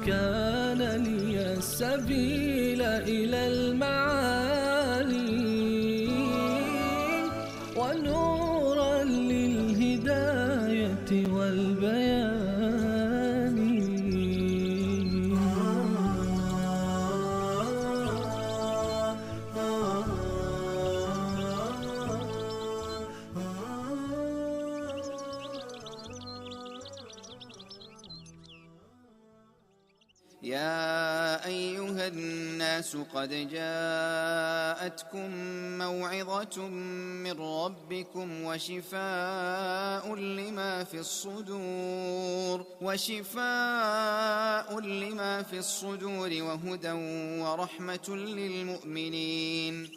كان لي السبيل إلى المعالي ونورا للهداية والبيان. يا أيها الناس قد جاءتكم موعظة من ربكم وشفاء لما في الصدور وهدى ورحمة للمؤمنين.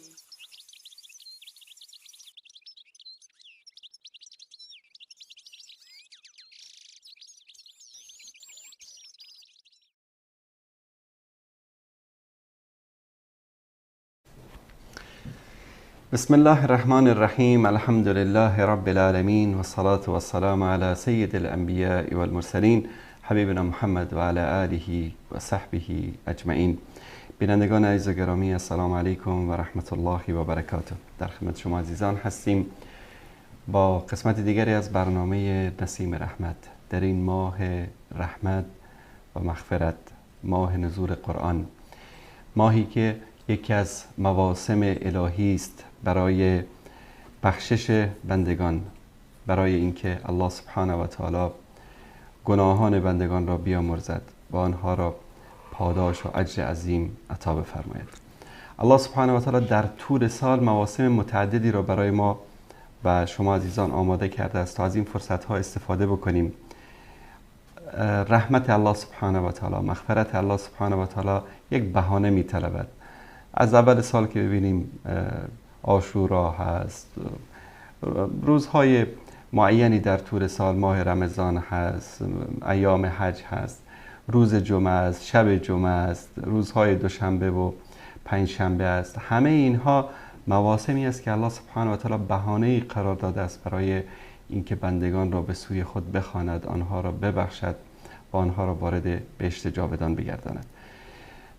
بسم الله الرحمن الرحیم. الحمد لله رب العالمین و الصلاة و السلام علی سید الانبیاء والمرسلین حبیبنا محمد و علی آله و صحبه اجمعین. بینندگان عزیز و گرامی، السلام علیکم و رحمت الله و برکاته. در خدمت شما عزیزان هستیم با قسمت دیگری از برنامه نسیم رحمت در این ماه رحمت و مغفرت، ماه نزول قرآن، ماهی که یکی از مواسم الهی است برای بخشش بندگان، برای اینکه الله سبحانه و تعالی گناهان بندگان را بیامرزد و آنها را پاداش و اجر عظیم عطا بفرماید. الله سبحانه و تعالی در طول سال مواسم متعددی را برای ما و شما عزیزان آماده کرده است تا از این فرصت ها استفاده بکنیم. رحمت الله سبحانه و تعالی، مغفرت الله سبحانه و تعالی یک بهانه می طلبد. از اول سال که ببینیم عاشورا هست، روزهای معینی در طول سال، ماه رمضان هست، ایام حج هست، روز جمعه است، شب جمعه است، روزهای دوشنبه و پنجشنبه است. همه اینها مواسمی است که الله سبحانه و تعالی بهانه‌ای قرار داده است برای اینکه بندگان را به سوی خود بخواند، آنها را ببخشد و آنها را وارد بهشت جاودان بگرداند.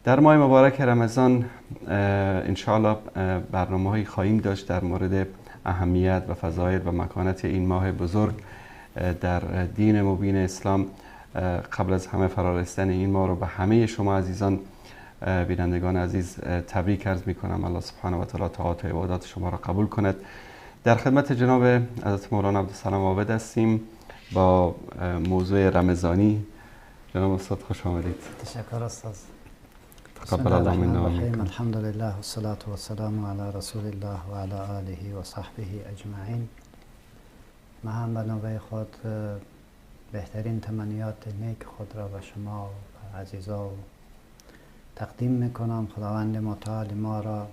در ماه مبارک رمضان انشاءالله برنامه‌هایی خواهیم داشت در مورد اهمیت و فضایل و مکانت این ماه بزرگ در دین مبین اسلام. قبل از همه فرارستن این ماه رو به همه شما عزیزان بینندگان عزیز تبریک عرض می‌کنم. الله سبحانه و تعالی طاعات و عبادات شما را قبول کند. در خدمت جناب حضرت مولانا عبدالسلام عابد هستیم با موضوع رمضانی. جناب استاد خوش آمدید. تشکر استاد. تقبل الله منا و منکم. الحمد لله و الصلاة و السلام علی رسول الله و علی آله و صحبه اجمعین. من هم به نوبه خود بهترین تمنیات نیک خود را به شما و عزیزا تقدیم میکنم. خداوند متعال ما را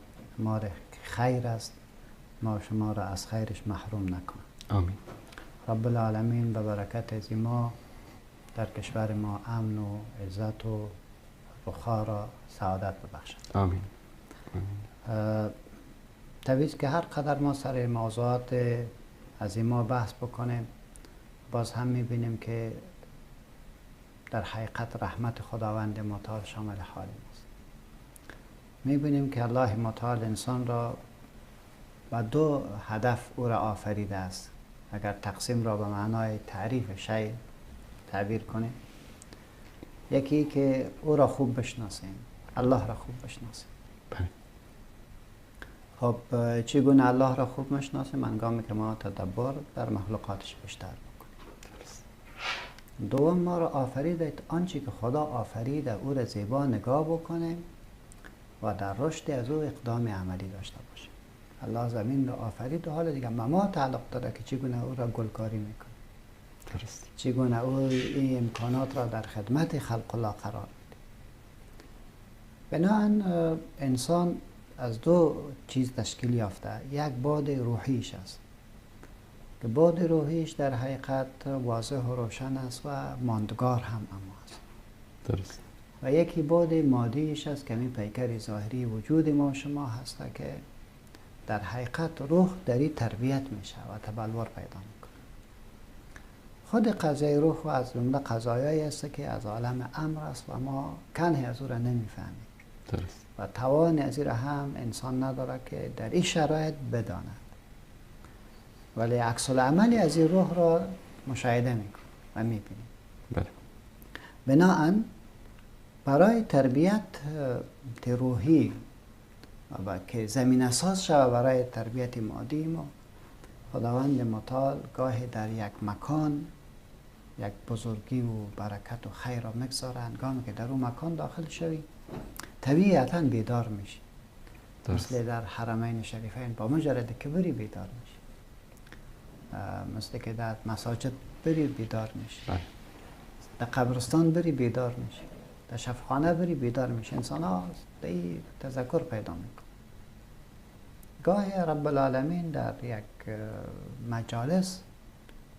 خیر است، ما شما را از خیرش محروم نکن. آمین. رب العالمین به برکت از ما در کشور ما امن و عزت و رخا را سعادت ببخشد. آمین. طبیعی که هر قدر ما سر موضوعات از این ما بحث بکنیم، باز هم میبینیم که در حقیقت رحمت خداوند متعال شامل حال ماست. میبینیم که الله متعال انسان را با دو هدف او را آفریده است. اگر تقسیم را به معنای تعریف شیء تعبیر کنیم، یکی که او را خوب بشناسیم، الله را خوب بشناسیم. خب چگونه الله را خوب بشناسیم؟ هنگامی که ما تدبر در مخلوقاتش بیشتر بکنیم. دوم، ما را آفریده آنچه که خدا آفریده او را زیبا نگاه بکنیم و در رشد از او اقدام عملی داشته باشیم. الله زمین را آفرید و حالا دیگه ما تعلق داره که چگونه او را گلکاری میکنه، چگونه او این امکانات را در خدمت خلق الله قرار میده. بنابراین انسان از دو چیز تشکیل یافته. یک بعد روحیش است که بعد روحیش در حقیقت واضح و روشن است و ماندگار هم اما است. درست. و یکی بعد مادیش است که این پیکر ظاهری وجود ما شما هست که در حقیقت روح در این تربیت میشه و تبلور پیدا میکنه. خود قضای روح و از جمله قضایایی است که از عالم امر است و ما کنه از او را نمیفهمیم درست. و توان از این را هم انسان نداره که در این شرایط بداند، ولی عکس العملی از این روح را مشاهده میکنیم و میبینیم. بله. بناهن برای تربیت روحی و که زمین اساس شود برای تربیت مادی ما، خداوند متعال گاهی در یک مکان یک بزرگی و برکت و خیر را میگذاره. هنگامی که در اون مکان داخل شوی طبیعتا بیدار میشی. مثل در حرمین شریفین با مجرد که بری بیدار میشی، مثل که در مساجد بری بیدار میشی، در قبرستان بری بیدار میشی، در شفاخانه بری بیدار میشی. انسان ها تذکر پیدا میکن. گاهی رب العالمین در یک مجالس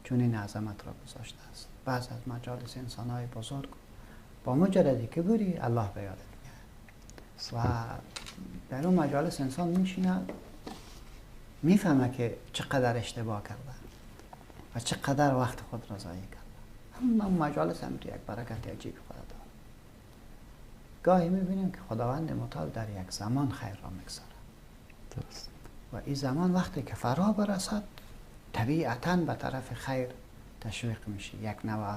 چنین عظمت را گذاشته است. بعض از مجالس انسان های بزرگ با مجردی که بری الله به یادت میاد و در اون مجالس انسان میشینه میفهمه که چقدر اشتباه کرده و چقدر وقت خود را ضایع کرده. اون مجالس هم یک برکت عجیب خود داره. گاهی میبینیم که خداوند متعال در یک زمان خیر را میگذاره و این زمان وقتی که فرا برسد طبیعتاً به طرف خیر تشویق میشه. یک نوع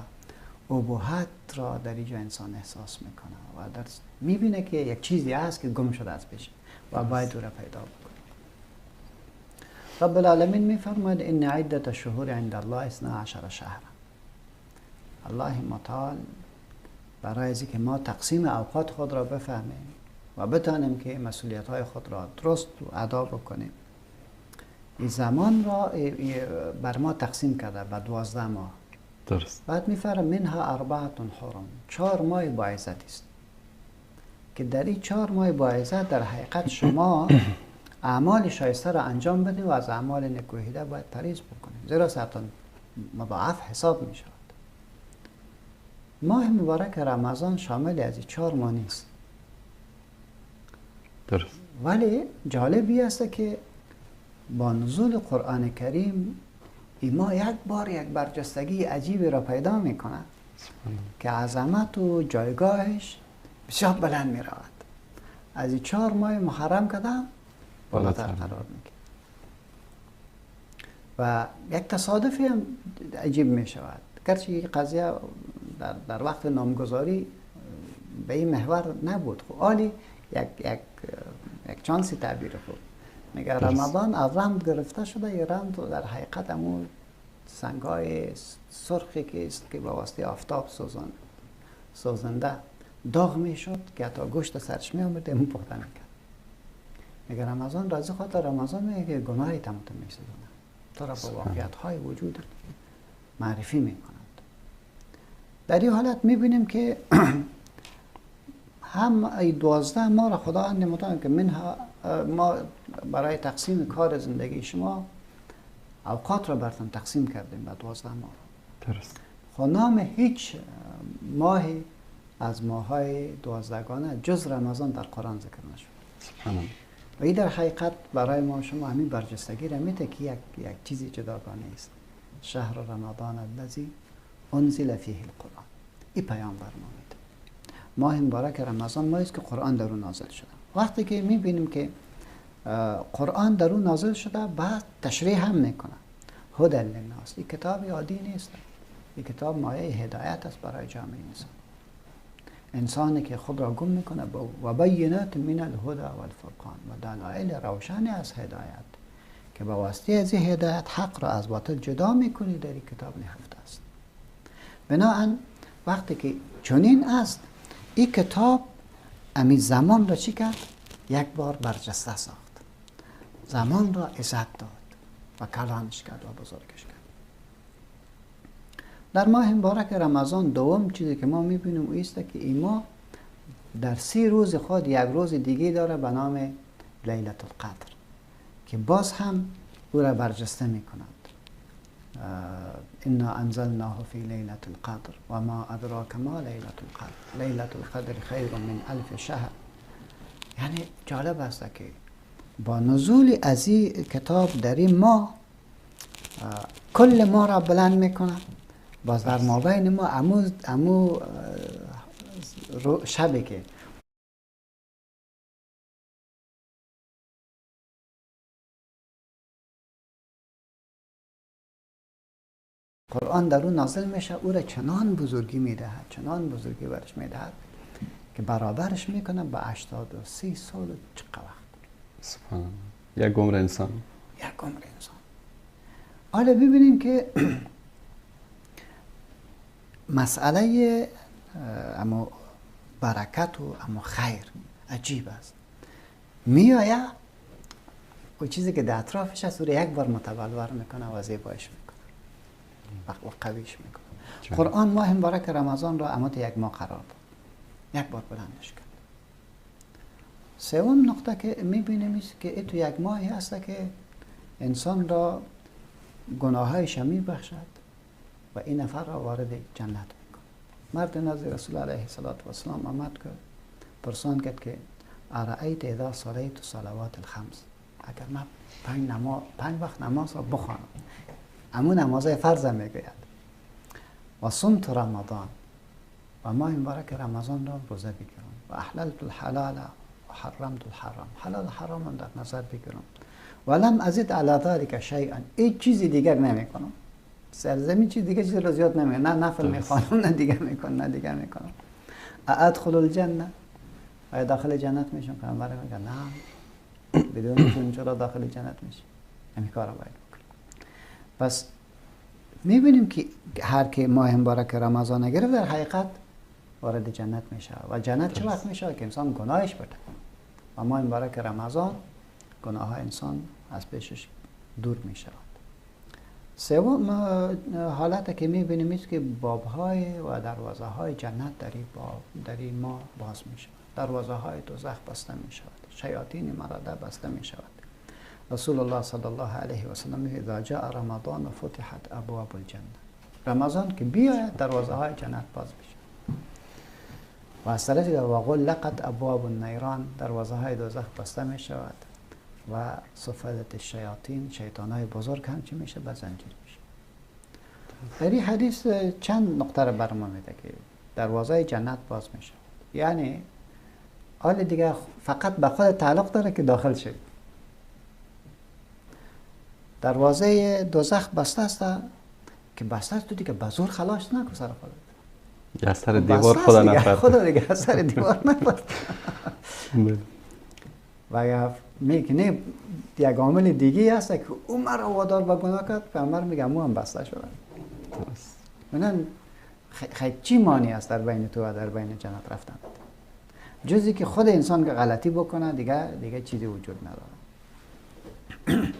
ابهت را در اینجا انسان احساس میکنه و میبینه که یک چیزی هست که گم شده از پیش و باید او را پیدا بکنه. رب العالمین میفرماید ان عدت الشهور عند الله 12 شهر. الله متعال برای از که ما تقسیم اوقات خود را بفهمیم و بتانیم که مسئولیت های خود را درست و ادا بکنیم، این زمان را بر ما تقسیم کرده به 12 ماه. درست. بعد میفرم منها 4 حرم، 4 ماه با عزت است که در این 4 ماه با عزت در حقیقت شما اعمال شایسته را انجام بدید و از اعمال نکوهیده باید پرهیز بکنید، زیرا سرطان مضاعف حساب می شود. ماه مبارک رمضان شامل از این 4 ماه نیست. درست. ولی جالبی است که با نزول قرآن کریم این ماه یک بار یک برجستگی عجیبی را پیدا می کند که عظمت و جایگاهش بسیار بلند می رود. از این 4 ماه محرم کدام بالاتر قرار می گیرد و یک تصادفی هم عجیب می شود. گرچه این قضیه در وقت نامگذاری به این محور نبود، خب حالی یک چانسی تعبیر خوب میگه رمضان از رمز گرفته شده. یه رمز در حقیقت همون سنگای سرخی که است که با واسطه آفتاب سوزنده داغ میشد که حتی گوشت سرش می آمد امون پخته میکرد. میگه رمضان رازی خاطر رمضان میگه که گناهی تمام میسازونه، تو را با واقعیت های وجود معرفی میکند. در این حالت میبینیم که هم ای 12 ماه را خداوند متعال که منها ما برای تقسیم کار زندگی شما اوقات را براتون تقسیم کردیم به 12 ماه. درست. خب نام هیچ ماهی از ماههای 12گانه جز رمضان در قرآن ذکر نشد. سبحان الله. و این در حقیقت برای ما شما همین برجستگی را میده که یک چیزی جداگانه است. شهر رمضان الذی انزل فیه القرآن. این پیام بر ما میده. ماه مبارک رمضان ماهی است که قرآن در اون نازل شده. وقتی که میبینیم که قرآن در اون نازل شده بعد تشریح هم میکنه. هدی للناس. این کتاب عادی نیست. این کتاب مایه هدایت است برای جامعه انسان. انسانی که خود را گم میکنه و بینات من الهدى والفرقان و دلایل روشن از هدایت که با واسطه از این هدایت حق را از باطل جدا میکنی در این کتاب نهفته است. بنابراین وقتی که چنین است این کتاب امی زمان را چی کرد؟ یک بار برجسته ساخت. زمان را عزت داد و کلانش کرد و بزرگش کرد. در ماه مبارک رمضان دوم چیزی که ما میبینیم او است که این ماه در 30 روز خود یک روز دیگه داره به نام لیلة القدر که باز هم او را برجسته میکند. انا انزلناه فی لیلة القدر و ما ادراک ما لیلة القدر لیلة القدر خیر من 1000 شهر. یعنی جالب است که با نزول از این کتاب در این ماه کل ما را بلند میکنه باز در مابین ما امو شبی که قرآن در اون نازل میشه، او را چنان بزرگی میدهد، چنان بزرگی برش میدهد که برابرش میکنه با 83 سال چقدر وقت. سبحان الله. یک عمر انسان. یک عمر انسان. حالا ببینیم که مسئله اما برکت و اما خیر عجیب است. میآید و چیزی که در اطرافش هست او را یک بار متبلور میکنه و زیبایش میکنه و قویش میکنه. قرآن ماه مبارک رمضان را امت یک ماه قرار داد، یک بار بلندش کرد. سوم نقطه که میبینیم است که تو یک ماهی هست که انسان را گناهایش میبخشد و این نفر را وارد جنت میکنه. مرد نزد رسول الله صلی السلام آمد که پرسان کرد که ارأیت اذا صلیت صلوات الخمس، اگر من 5 وقت نماز را بخوانم، امون نمازهای فرض میگوید، و صمت رمضان و ماه مبارک رمضان را روزه بگیرم، و احللت الحلال و حرمت الحرام، حلال حرام در نظر بگیرم، ولم ازید علی ذلک شیئا، هیچ چیزی دیگر نمیکنم، سرزمین چیز دیگه چیز رو زیاد نمیکنم، نه نفل میخوانم نه دیگر میکنم، ادخل الجنه، و داخل جنت میشم. پیامبر میگه نه، بدون که اونجا داخل جنت میشه، همین کارا باید بکنیم. پس میبینیم که هر که ماه مبارک رمضان گرفت در حقیقت وارد جنت میشه. و جنت چه وقت میشه؟ که انسان گناهش بده و ماه مبارک رمضان گناه انسان از پیشش دور میشود. سوم حالت که میبینیم است که بابهای و دروازه های جنت در این ماه باز میشود، دروازه های دوزخ بسته میشود، شیاطین مرده بسته میشود. رسول الله صلی الله علیه و سلم میگه اذا جاء رمضان فتحت ابواب الجنه، رمضان که بیاید دروازه های جنت باز میشه. و از طرفی و غلقت ابواب النیران، دروازه های دوزخ بسته میشود و صفدت الشیاطین، شیطان های بزرگ هم چی میشه؟ به زنجیر میشه. در این حدیث چند نقطه رو برما میده که دروازه جنت باز میشه، یعنی حال دیگه فقط به خود تعلق داره که داخل شد. دروازه دوزخ بسته است که بسته است، تو دیگه به زور خلاص نکن سر خودت. یا سر دیوار خدا نفرد. خدا دیگه سر دیوار نفرد. و یا میگه یک عامل دیگه هست که اون مرا وادار به گناه کرد، پیامبر میگه مو هم بسته شده. منن خیلی چی مانی است در بین تو و در بین جنت رفتن؟ جزی که خود انسان که غلطی بکنه دیگه چیزی وجود نداره.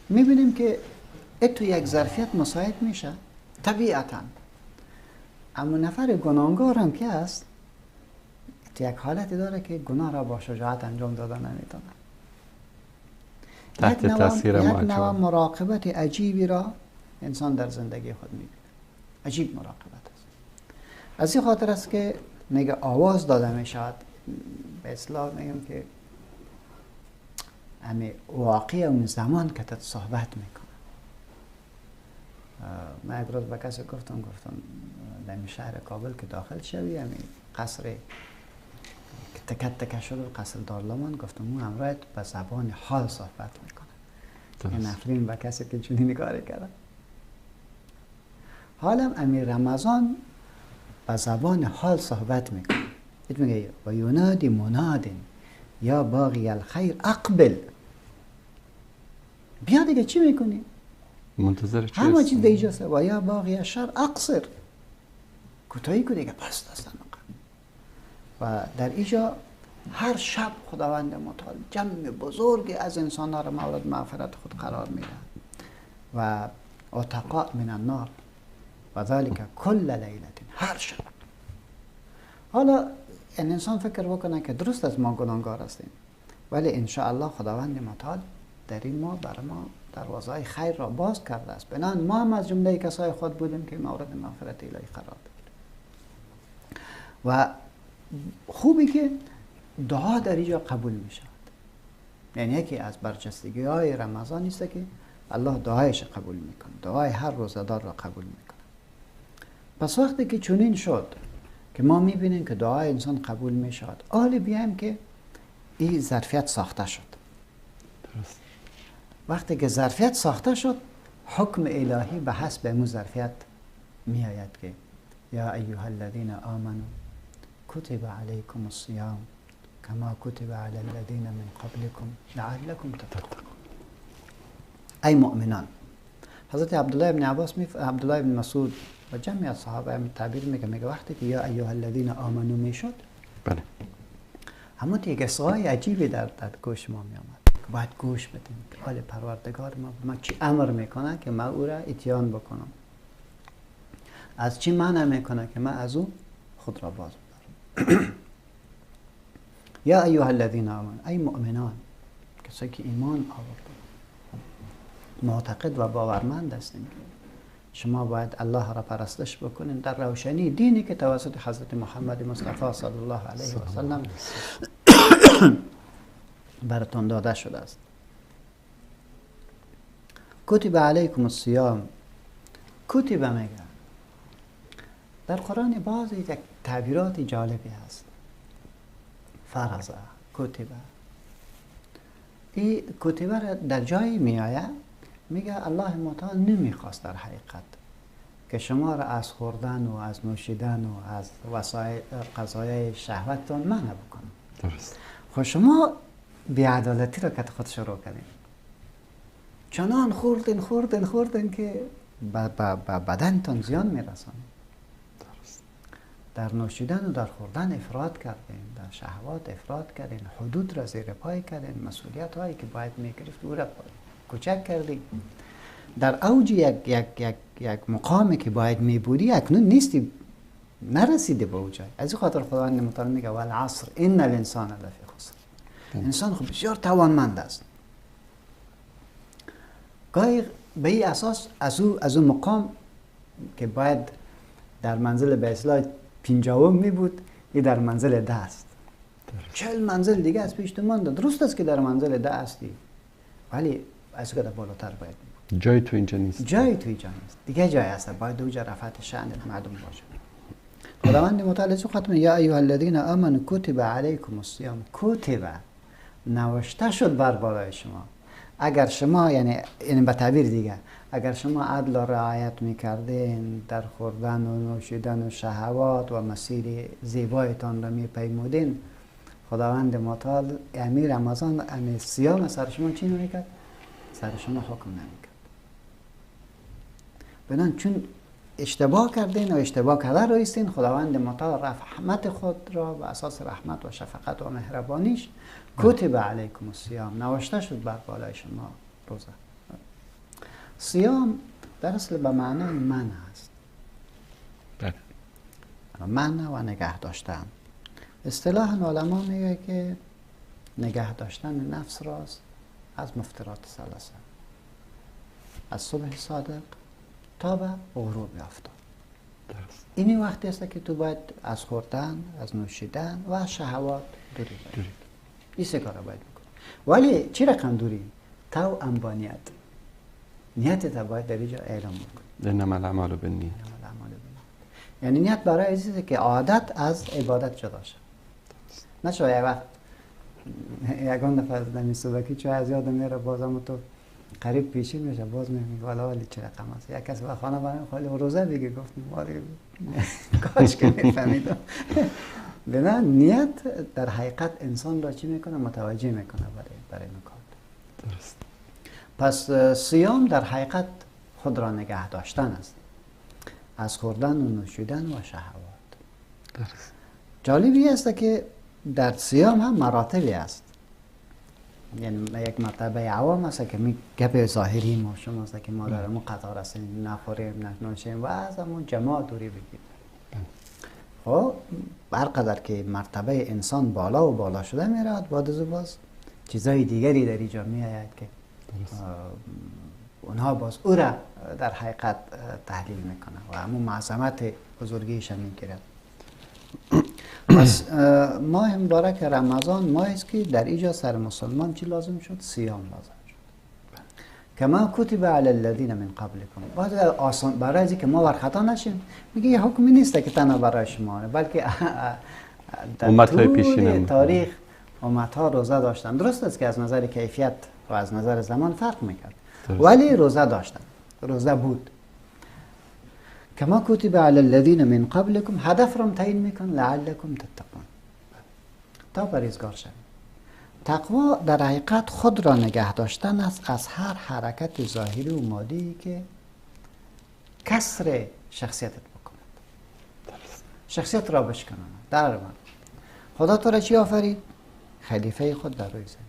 میبینیم که تو یک ظرفیت مساعد میشه طبیعتا، اما نفر گناهکار هم که است تو یک حالتی داره که گناه را با شجاعت انجام داده نمیتونه. تحت تاثیر یک نوع مراقبت عجیبی را انسان در زندگی خود میبینه. عجیب مراقبت است. از این خاطر است که میگه آواز داده میشود، به اصطلاح میگم که همه واقعی اون زمان که تا صحبت میکنه. من یک روز به کسی گفتم در شهر کابل که داخل شوی، همین قصر که تکه شده قصر دارالمان، گفتم اون همراه به زبان حال صحبت میکنه. این نفرین به کسی که چنین کاری کرده. حالا امیر رمضان به زبان حال صحبت میکنه. میگه و ینادی منادین یا باغی الخیر اقبل. بیا دیگه چی میکنی؟ منتظر چی؟ همه چیز دیجاست. و یا باغی الشر اقصر. کوتاهی کو دیگه بس دستم. و در اینجا هر شب خداوند متعال جمع بزرگی از انسان‌ها را مورد مغفرت خود قرار میده و عتقاء من النار و ذلك کل لیلة، هر شب. حالا این انسان فکر بکنه که درست از ما گناهکار هستیم، ولی ان شاء الله خداوند متعال در این ما برای ما دروازه خیر را باز کرده است. بنابراین ما هم از جمله کسای خود بودیم که مورد مغفرت الهی قرار بگیریم. و خوبی که دعا در اینجا قبول می شود. یعنی یکی از برجستگی های رمضان است که الله دعایش قبول میکنه، دعای هر روزدار را قبول میکنه. پس وقتی که چنین شد که ما میبینیم که دعای انسان قبول میشد، حالا بیایم که این ظرفیت ساخته شد. درست. وقتی که ظرفیت ساخته شد، حکم الهی به حسب امو ظرفیت می آید که یا ایها الذین آمنوا کتب علیکم الصیام کما کتب علی الذین من قبلکم لعلکم تتقون. ای مؤمنان. حضرت عبدالله ابن مسعود و جمعی از صحابه هم تعبیر میگه وقتی که یا ایها الذین آمنوا میشد، بله، همون یک اصغای عجیبی در گوش ما می آمد که باید گوش بدیم که حال پروردگار ما چی امر میکنه که من او را اتیان بکنم، از چی منع میکنه که من از او خود را باز بدارم. یا ایها الذین آمنوا، ای مؤمنان، کسایی که ایمان آورده، معتقد و باورمند هستیم که شما باید الله را پرستش بکنین در روشنی دینی که توسط حضرت محمد مصطفی صلی الله علیه و سلم براتون داده شده است. کتب علیکم الصیام، کتب میگه در قرآن بعضی یک تعبیرات جالبی هست. فرض، کتب، این کتب را در جایی می آید میگه الله متعال نمیخواست در حقیقت که شما را از خوردن و از نوشیدن و از وسایل غذای شهوتتون منع بکنه. درست. خب شما بی‌عدالتی را که خود شروع کردین، چنان خوردین که به بدنتون زیان میرسانید. درست. در نوشیدن و در خوردن افراط کردین، در شهوات افراط کردین، حدود را زیر پای کردین، مسئولیت هایی که باید میگرفت او را کوچک کردی. در اوج یک مقامی که باید میبودی اکنون نیستی، نرسیده به اون جای. از این خاطر خداوند متعال میگه والعصر ان الانسان لفی خسر. انسان خب بسیار توانمند است. گاهی به این اساس از اون مقام که باید در منزل به اصلاح 50 می بود، این در منزل 10 است. 40 منزل دیگه از پیش تو مانده. درست است که در منزل 10 هستی، ولی از که در بالاتر باید بود. جای تو اینجا نیست. جای تو اینجا نیست. دیگه جای هست. باید اوجا رفعت شأن مردم باشه. خداوند متعال از ختم یا ایها الذین آمنوا کتب علیکم الصیام، کتب نوشته شد بر بالای شما. اگر شما یعنی به تعبیر دیگه، اگر شما عدل و رعایت میکردین در خوردن و نوشیدن و شهوات و مسیر زیبایتان را میپیمودین، خداوند متعال امیر رمضان امیر صیام سر شما چی نمیکرد؟ سر شما حکم نمیکرد. بنان چون اشتباه کردین و اشتباه کرده رایستین، خداوند متعال رحمت خود را به اساس رحمت و شفقت و مهربانیش کتب علیکم الصیام نوشته شد بر بالای شما روزه. صیام در اصل به معنای منع است. منع و نگه داشتن. اصطلاحاً علما میگه که نگه داشتن نفس راست از مفطرات ثلاثه، از صبح صادق تا به غروب آفتاب. اینی وقتی است که تو باید از خوردن، از نوشیدن و از شهوات دوری باید. این سه کار باید بکنی. ولی چی رقم دوری؟ تو با نیت. نیت تا باید در اینجا اعلام بکنی. انما الاعمال بالنیت. یعنی نیت برای عزیزی که عادت از عبادت جدا شد. نشو یک وقت یکان دفعه دمی صبحی چون از یادم میره بازم تو قریب پیشین میشه باز میگه والا ولی چه رقم است. یک کس به خانه برای خالی روزه بگه گفتم ولی کاش که میفهمیدم. بنا نیت در حقیقت انسان را چی میکنه؟ متوجه میکنه برای نکات. درست. پس صیام در حقیقت خود را نگه داشتن است از خوردن و نوشیدن و شهوات. درست. جالبی است که در صیام هم مراتبی است. یعنی یک مرتبه عوام است که می گپ ظاهری ما شما است که ما در همون قطار هستیم، نخوریم ننوشیم و از همون جماعت دوری بگیریم. خب برقدر که مرتبه انسان بالا و بالا شده میرود، بعد از باز چیزای دیگری در اینجا می آید که اونها باز او را در حقیقت تحلیل میکنه و همون معظمت بزرگیش هم میگیرد. پس ماه مبارک رمضان ماهی است که در اینجا سر مسلمان چی لازم شد؟ صیام لازم شد کما کتب علی الذین من قبلکم. بعد آسان برای اینکه ما ورخطا نشیم میگه یه حکمی نیست که تنها برای شما، بلکه در امت‌های طول پیشین تاریخ امت‌ها روزه داشتن. درست است که از نظر کیفیت و از نظر زمان فرق میکرد، ولی روزه داشتن، روزه بود. کما کتب علی الذین من قبلکم، هدف را تعیین میکن لعلکم تتقون، تا پرهیزگار شوید. تقوا در حقیقت خود را نگه داشتن است از هر حرکت ظاهری و مادی که کسر شخصیتت بکند، شخصیت را بشکناند. در من خدا تو را چی آفرید؟ خلیفه خود در روی زمین.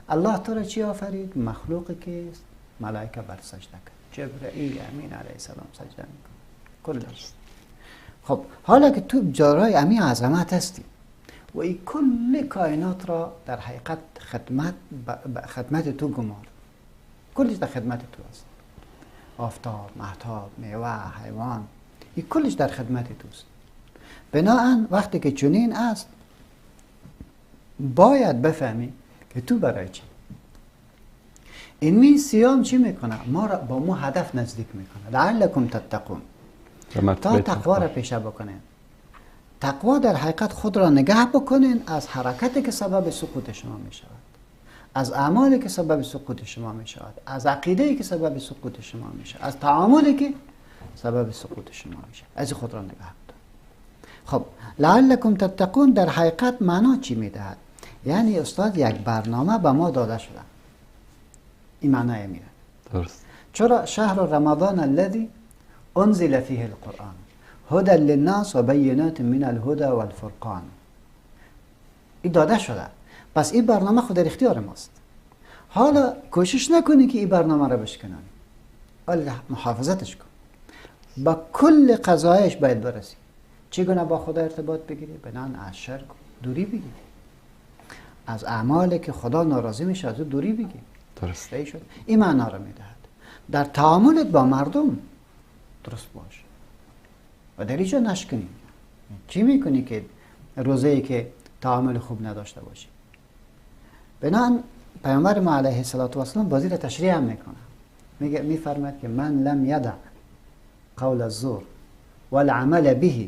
الله تو را چی آفرید؟ مخلوقی که ملائکه بر سجده کرد، جبرئیل امین علیه السلام سجده میکنه کلش. خب حالا که تو جارای امی عظمت هستی و این کل کائنات را در حقیقت خدمت تو گمار، کلش در خدمت تو است. آفتاب، مهتاب، میوه، حیوان، این کلش در خدمت توست. بناهن وقتی که چنین است باید بفهمی که تو برای چی. این صیام چی میکنه؟ ما را با ما هدف نزدیک میکنه، لعلکم تتقون، تا تقوا را پیشه بکنین. تقوا در حقیقت خود را نگه بکنین از حرکتی که سبب سقوط شما می شود، از اعمالی که سبب سقوط شما می شود، از عقیده‌ای که سبب سقوط شما می شود، از تعاملی که سبب سقوط شما می شود. از خود را نگه بدار. خب لعلکم تتقون در حقیقت معنا چی می دهد؟ یعنی استاد یک برنامه به ما داده شده، این معنی میره. درست. چرا شهر رمضان الذی انزل فیه القرآن هدى للناس و بینات من الهدى والفرقان، این داده شده. پس این برنامه خود در اختیار ماست. حالا کوشش نکنی که این برنامه را بشکنی، ولی محافظتش کن. با کل قضایش باید برسی. چگونه با خدا ارتباط بگیری؟ بنان از شرک دوری بگیری، از اعمالی که خدا ناراضی میشه از دوری بگیری. درست. شد. این معنا را میدهد. در تعاملت با مردم درست باش و در اینجا نشکنی. چی میکنی که روزه‌ای که تعامل خوب نداشته باشی؟ بنان پیامبر ما علیه السلام بازی را تشریح هم میکنه، میفرماید که من لم یدع قول الزور والعمل به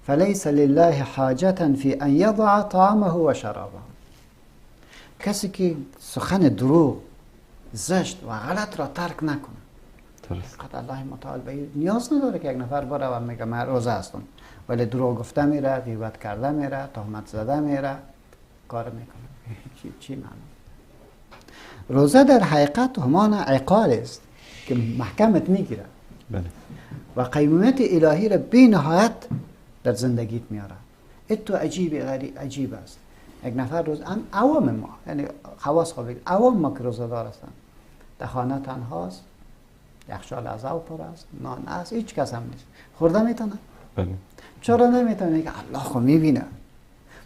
فلیس لله حاجة فی ان یضع طعامه و شرابه. کسی که سخن دروغ، زشت و غلط را ترک نکنه، درست. قد الله متعال به نیاز نداره که یک نفر بره و میگه من روزه هستم، ولی دروغ گفته میره، غیبت کرده میره، تهمت زده میره، کار میکنه. چی معنی؟ روزه در حقیقت همان عقال است که محکمت میگیره. بله. و قیمت الهی را بی نهایت در زندگیت میاره. تو عجیب است. یک نفر روز عوام ما، یعنی خواص خوابید، عوام ما که روزه دار هستن، در خانه تنهاست، یخچال از آب پر است، نان است، هیچ کس هم نیست، خورده میتونه؟ بله. چرا نمیتونه؟ که الله خو میبینه.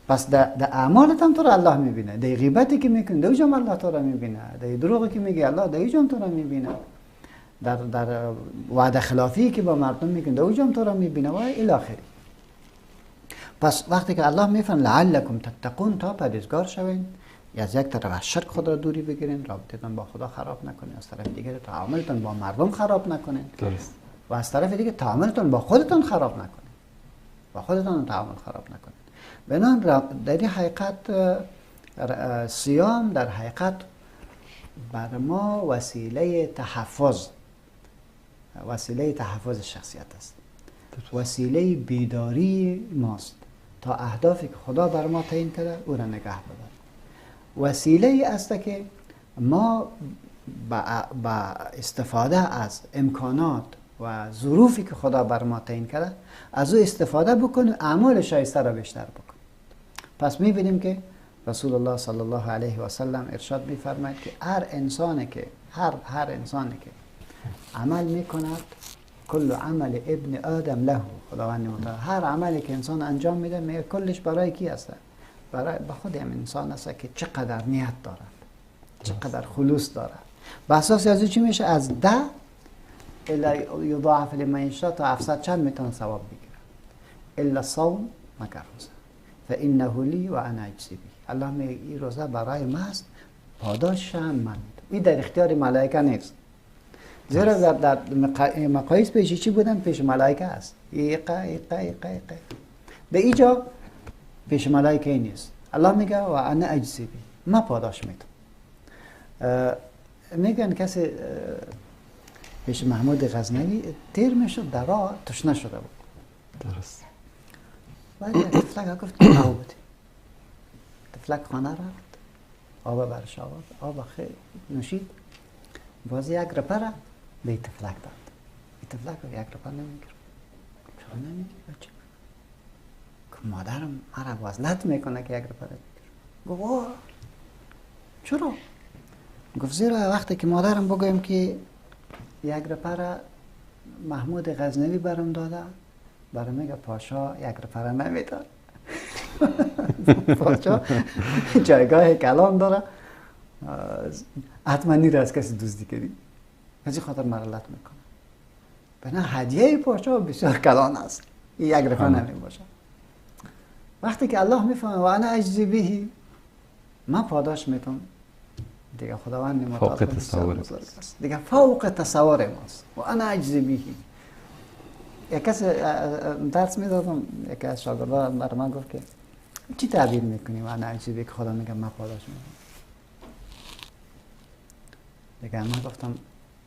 پس در اعمالت هم تو را الله میبینه. در غیبتی که میکنی در اوجم الله تو را میبینه، در دروغی که میگی الله در اوجم تو را میبینه، در وعده خلافی که با مردم میکنی در اوجم تو را میبینه و الی آخره. پس وقتی که الله میفرماید لعلکم تتقون، تا پرهیزگار شوین، از یک طرف از شرک خود را دوری بگیرین، رابطتون با خدا خراب نکنین، از طرف دیگه تعاملتون با مردم خراب نکنین، درست. و از طرف دیگه تعاملتون با خودتون خراب نکنین، با خودتون تعامل خراب نکنین. بنان در این حقیقت صیام در حقیقت بر ما وسیله تحفظ شخصیت است، وسیله بیداری ماست تا اهدافی که خدا بر ما تعیین کرده او را نگه بداریم. وسیله است که ما با استفاده از امکانات و ظروفی که خدا بر ما تعیین کرده از او استفاده بکنیم، اعمال شایسته را بیشتر بکنیم. پس می‌بینیم که رسول الله صلی الله علیه و سلم ارشاد می‌فرماید که هر انسانی که عمل می‌کند، کل عمل ابن آدم له، خداوند متعال هر عملی که انسان انجام میده کلش برای کی است؟ برای خود هم انسان است که چقدر نیت دارد، چقدر خلوص دارد. به اساس از چی میشه؟ از 10 الی یضاعف لمن یشاء تا 700 چند میتونه ثواب بگیره. الا صوم، مگر روزه، فانه لی و انا اجزی به. الله میگه این روزه برای من است، پاداشش هم من میدم. این در اختیار ملائکه نیست. زیرا در مقایس پیش چی بودن؟ پیش ملائکه است. ایقا در اینجا پیش ملائکه نیست. الله میگه و انا اجزی بی، ما پاداش میدم. میگن کسی پیش محمود غزنوی تیر میشد در راه تشنه شده بود. درست. بعد یک تفلک گفت که آب بودی. تفلک خانه رفت، آب برش آورد، آب خیلی نوشید، بازی یک رپه را به این تفلک داد. این تفلک رو یک رپه نمیگیرم. چرا نمیگیرم؟ بچه که مادرم مرا وزلت میکنه که یک رپه را بگیرم. گفت چرا؟ گفت زیرا وقتی که مادرم بگویم که یک رپه را محمود غزنوی برم داده، برای میگه پاشا یک رپه را نمیداد. پاشا جایگاه کلام داره، حتما نیره از کسی دزدی کردی، از این خاطر مرلت میکنه. بنا هدیه پاشا بسیار کلان است، یک رپه نمی باشه. وقتی که الله میفهمه و انا اجزی بهی، من پاداش میتونم، دیگه خداوند فوق تصور است، دیگه فوق تصور ماست. و انا اجزی بهی. یک کسی درس میدادم، یکی از شاگردان برای من گفت که چی تعبیر میکنی و انا اجزی بهی که خدا میگه من پاداش میدم. دیگه من گفتم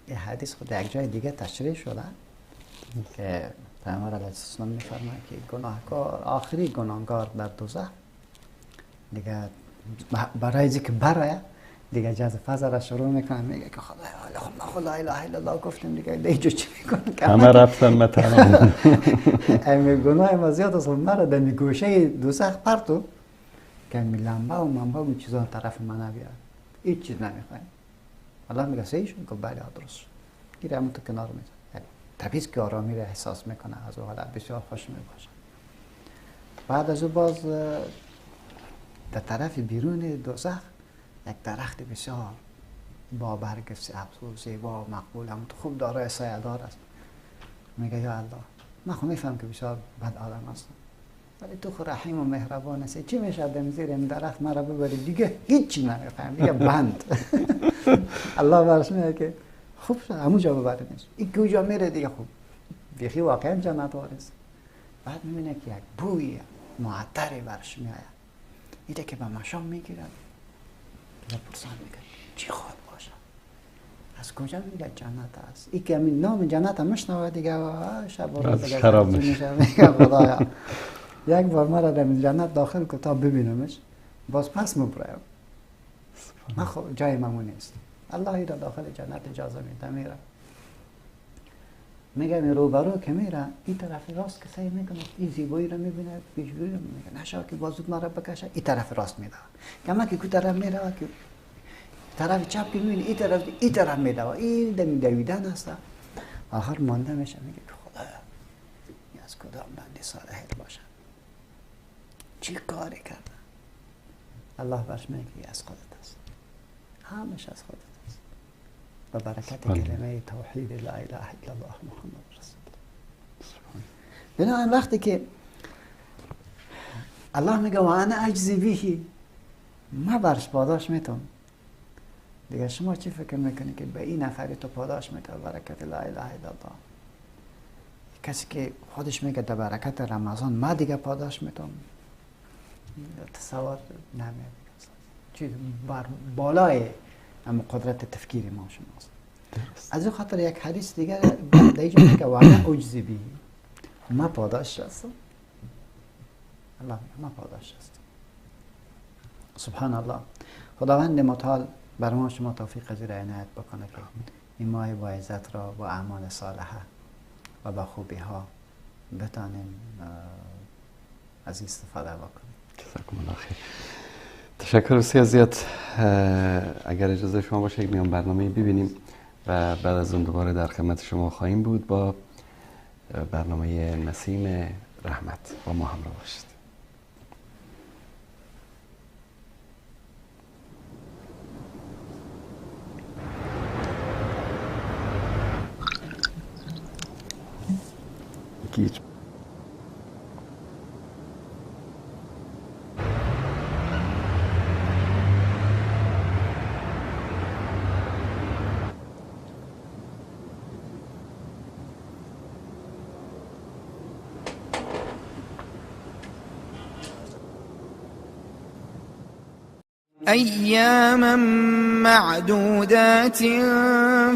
این حدیث خود یک جای دیگه تشریح شده که پیامبر علیه السلام میفرماید که گناهکار آخری گناهکار در دوزخ دیگه برای اینکه برای دیگه جز فضل را شروع میکنه، میگه که خدا لا اله الا الله گفتیم دیگه اینجا چی میکنه؟ همه رفتن مثلا امی گناه ما زیاد است، مرا در گوشه دوزخ پرتو که می لنبه و منبه و چیزان طرف من بیاد، هیچ چیز نمیخوایم. الله میگه سیشون که بله درست شد، گیره همون تو کنار میزن، طبیعی که آرامی را احساس میکنه، از او حالا بسیار خوش میباشه. بعد از او باز در طرف بیرون دوزخ یک درخت بسیار با برگ سبز و زیبا و مقبول، همون تو خوب داره سایه دار است. میگه یا الله من خود میفهم که بسیار بد آدم هستم، ولی تو خود رحیم و مهربان هستی، چی میشه دم زیر این درخت مرا ببری دیگه هیچی نمیفهم، دیگه بند. الله برش میگه که خوب شد همونجا ببرینش، این کجا میره دیگه خوب بیخی واقعا جنت وارث. بعد میبینه که یک بوی معطری برش میآید، ایده که به مشام میگیره، دیگه پرسان میگه چی خواهد باشه؟ از کجا میگه جنت است؟ این که همین نام جنت هم مشنوه دیگه شب و روز دیگه خراب میشه. میگه خدایا یک بار مرا در جنت داخل که تا ببینمش باز پس مبرایم، من خب جای ممون نیست. الله ای را داخل جنت اجازه میده میره، میگه می روبرو که میره این طرف راست که سعی میکنه این زیبایی را میبینه پیش رو میگه نشا که بازود مرا بکشه، این طرف راست میده، کما که کو طرف میره که طرف چپ که میبینه این طرف میده، این دویدن است. آخر مانده میشه، میگه که خدایا این از کدام بنده صالحت باشه، چی کاری کرده؟ الله برش میگه از خودت است، همش از خودت است، و برکت کلمه توحید لا اله الا الله محمد رسول الله. بنابراین وقتی که الله میگه و انا اجزی بهی، ما برش پاداش میتونم، دیگه شما چی فکر میکنی که به این نفری تو پاداش میده برکت لا اله الا الله؟ کسی که خودش میگه در برکت رمضان ما دیگه پاداش میتونم، تصور نمیده، چیز بر بالای اما قدرت تفکیر ما شماست. از این خاطر یک حدیث دیگر در اینجا میگه و انا اجزی بهی، ما پاداش هستم، الله ما پاداش هستم. سبحان الله. خداوند متعال بر ما شما توفیق زیر عنایت بکنه که این ماه با عزت را با اعمال صالحه و با خوبی ها بتانیم از استفاده بکنیم. جزاکم الله خیر. تشکر بسیار زیاد. اگر اجازه شما باشه یک میان برنامه ببینیم و بعد از اون دوباره در خدمت شما خواهیم بود با برنامه نسیم رحمت. با ما همراه باشید. گیر أياما معدودات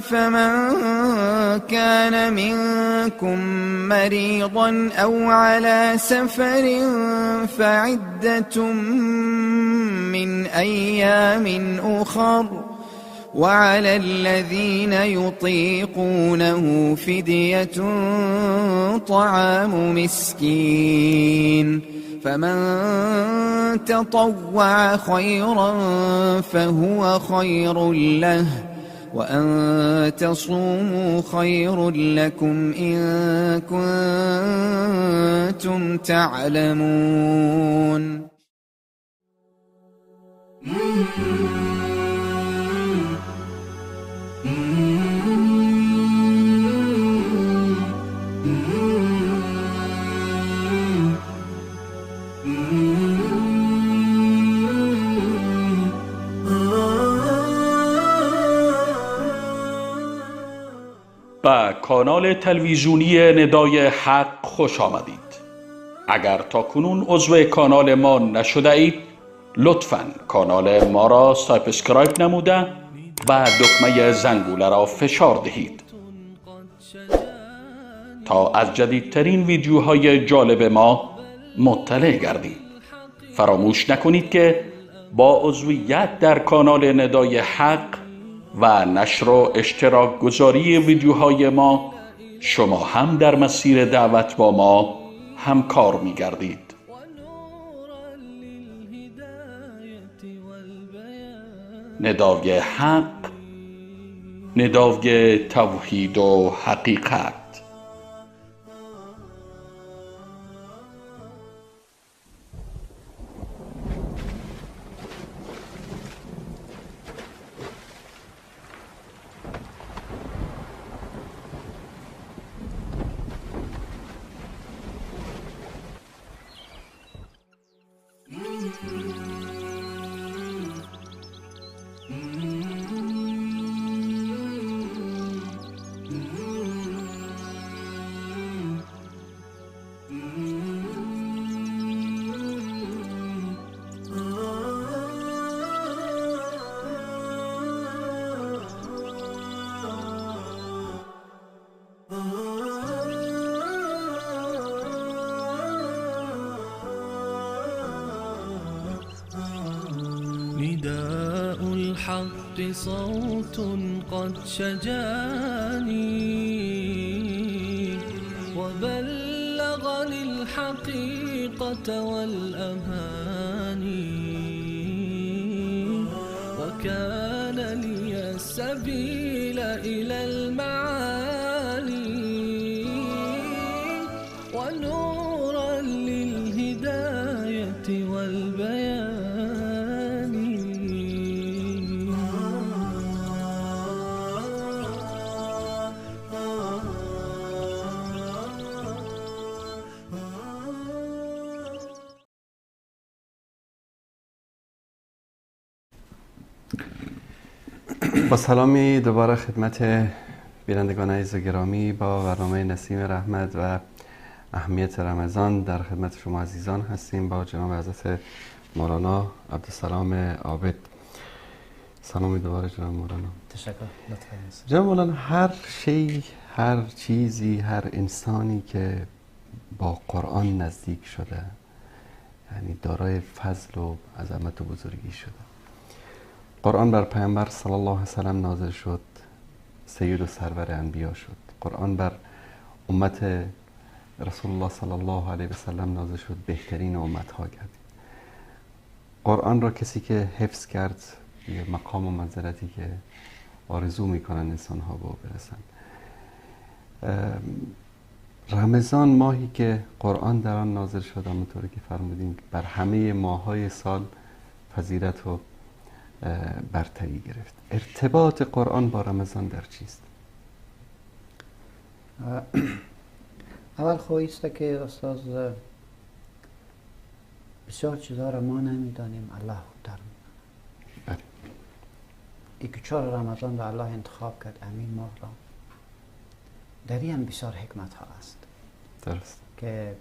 فمن كان منكم مريضا أو على سفر فعدة من أيام أخر وعلى الذين يطيقونه فدية طعام مسكين فمن تطوع خيرا فهو خير له وأن تصوموا خير لكم إن كنتم تعلمون. به کانال تلویزیونی ندای حق خوش آمدید. اگر تا کنون عضو کانال ما نشده اید لطفاً کانال ما را سابسکرایب نموده و دکمه زنگوله را فشار دهید تا از جدیدترین ویدیوهای جالب ما مطلع گردید. فراموش نکنید که با عضویت در کانال ندای حق و نشر و اشتراک گذاری ویدیوهای ما شما هم در مسیر دعوت با ما همکار می گردید. ندای حق، ندای توحید و حقیقت. نداء الحق صوت قد شجاني وبلغني الحقيقة والأماني وكان لي السبيل إلى المعالي ونورا للهداية والبيان. با سلامی دوباره خدمت بینندگان عزیز و گرامی با برنامه نسیم رحمت و اهمیت رمضان در خدمت شما عزیزان هستیم با جناب حضرت مولانا عبدالسلام عابد. سلامی دوباره جناب مولانا. تشکر. لطفاً. جناب مولانا، هر شی، هر چیزی، هر انسانی که با قرآن نزدیک شده یعنی دارای فضل و عظمت و بزرگی شده. قرآن بر پیامبر صلی الله علیه و سلم نازل شد، سید و سرور انبیا شد. قرآن بر امت رسول الله صلی الله علیه و سلم نازل شد، بهترین امت ها گردید. قرآن را کسی که حفظ کرد یه مقام و منزلتی که آرزو میکنن انسان ها به او برسن. رمضان ماهی که قرآن در آن نازل شد، همونطوری که فرمودیم بر همه ماه‌های سال فضیلت و برتری گرفت. ارتباط قرآن با رمضان در چیست؟ اول خویسته که استاد بسیار چیزا را ما نمیدانیم، الله خوبتر میداند. ای که چرا رمضان را الله انتخاب کرد امین ماه را، در این هم بسیار حکمت ها است درست که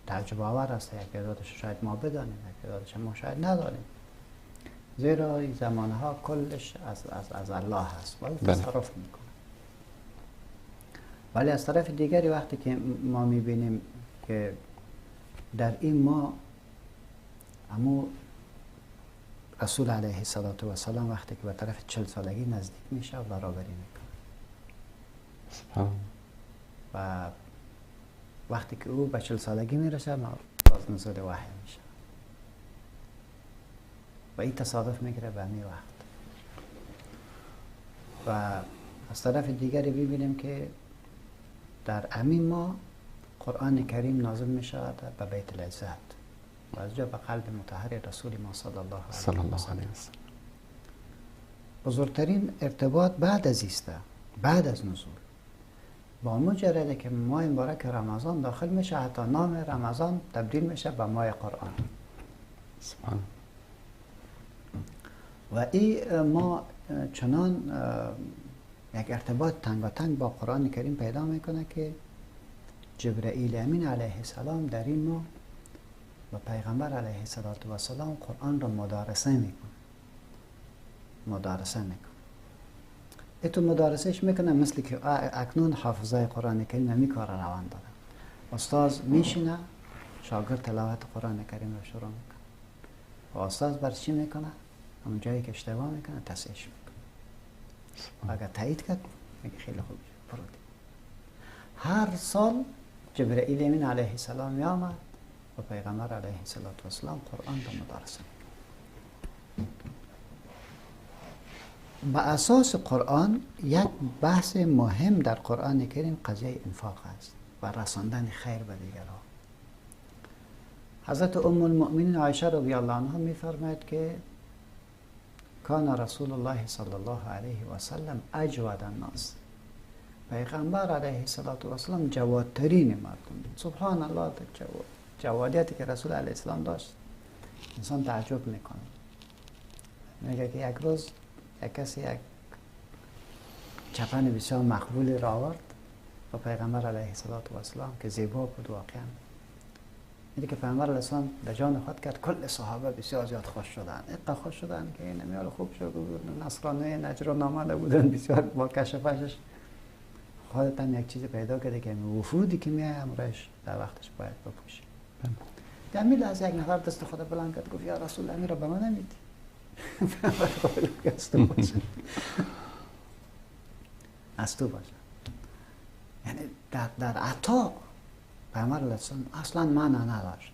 تعجب آور است. یک تعدادش شاید ما بدانیم، یک تعدادش ما شاید ندانیم. زیرا این زمانها کلش از الله هست و تصرف میکنه. ولی از طرف دیگری وقتی که ما میبینیم که در این ما امو رسول علیه السلام وقتی که به طرف 40 سالگی نزدیک میشه و برابری میکنه و وقتی که او به 40 سالگی میرسه باز نزول وحی میشه و این تصادف میگیره به همین وقت. و از طرف دیگری ببینیم که در همین ما قرآن کریم نازل میشود به بیت العزت و از جا به قلب مطهر رسول ما صلی الله علیه وسلم. بزرگترین ارتباط بعد از ایسته، بعد از نزول، با مجرده که ماه مبارک رمضان داخل میشه حتی نام رمضان تبدیل میشه به ماه قرآن. سبحان. و این ما چنان یک ارتباط تنگاتنگ با قرآن کریم پیدا میکنه که جبرائیل امین علیه السلام در این ماه و پیغمبر علیه السلام قرآن را مدارسه میکنه. ایتو مدارسهش میکنه مثل که اکنون حافظای قرآن کریم همی کار روان داره. استاد میشینه شاگرد تلاوت قرآن کریم را شروع میکنه و استاد بر چی میکنه؟ همون جایی که اشتباه میکنه تصحیحش میکنه. اگر تایید کرد میگه خیلی خوب برو. هر سال جبرائیل امین علیه السلام میامد و پیغمبر علیه السلام قرآن را مدارسه میکنه. با اساس قرآن یک بحث مهم در قرآن کریم قضیه انفاق است و رساندن خیر به دیگران. حضرت ام المؤمنین عایشه رضی الله عنها میفرماید که کان رسول الله صلی الله علیه و سلم اجود الناس. پیغمبر علیه السلام جوادترین مردم. سبحان الله، جوادیتی که رسول علیه السلام داشت انسان تعجب میکنه. میگه که یک روز یک کسی یک چپن بسیار مقبولی را آورد و پیغمبر علیه السلام که زیبا بود واقعا. میگه که پیغمبر علیه السلام به جان خود کرد کل صحابه بسیار زیاد خوش شدن. اینقدر خوش شدن که این میال خوب شد بود. نصرانی نجران آمده بودن بسیار با کشفش. خودت هم یک چیز پیدا کرده که وفودی که میای امرش در وقتش باید بپوشی. در میل از یک نفر دست خود بلند کرد گفت یا رسول الله را به من نمیدی؟ از تو باشه. یعنی در عطا پیغمبر علیه السلام اصلا معنا نداشت.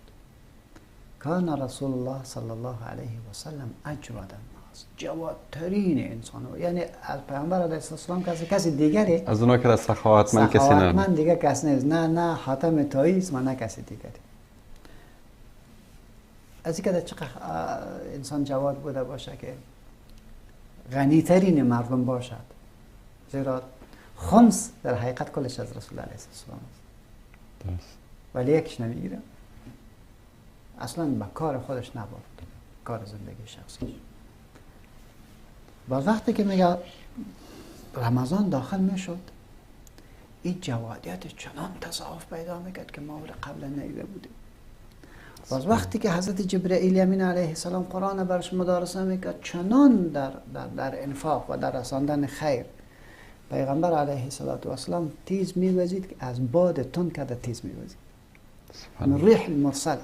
کان رسول الله صلی الله علیه و سلم اجود الناس، جوادترین انسان. یعنی از پیغمبر علیه السلام کسی دیگری از اونا که سخاوتمند کسی نه. سخاوتمند دیگه کسی نیست. نه حاتم طایی است و نه کسی دیگری. از اینکه چقدر انسان جواد بوده باشه که غنی ترین مردم باشد، زیرا خمس در حقیقت کلش از رسول علیه السلام است ولی یکش نمیگیره. اصلا به کار خودش نبرد، کار زندگی شخصیش. باز وقتی که میگه رمضان داخل میشد این جوادیت چنان تضاعف پیدا میکرد که ما قبل ندیده بودیم. باز وقتی که حضرت جبرائیل امین علیه السلام قرآن برش مدارسه میکرد چنان در انفاق و در رساندن خیر پیغمبر علیه السلام تیز میوزید که از باد تند کرده تیز میوزید. من ریح المرسله.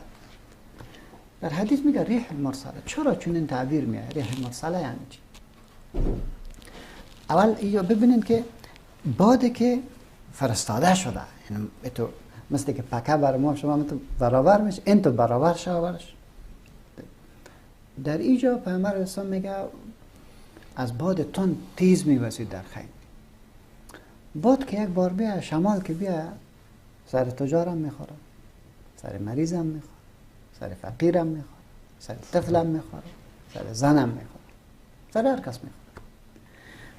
در حدیث میگه ریح المرسله. چرا چون این تعبیر میاد ریح المرسله یعنی چی؟ اول اینجا ببینیم که بادی که فرستاده شده، یعنی تو مثل که پکه بر ما شما تو برابر میشه، این تو برابر شاورش. در اینجا پیغمبر اسلام میگه از باد تند تیز میوزید در خیمه. باد که یک بار بیا، شمال که بیا، سر تجارم میخوره، سر مریضم میخوره، سر فقیرم میخوره، سر طفلم میخوره، سر زنم میخوره، سر هر کس میخوره.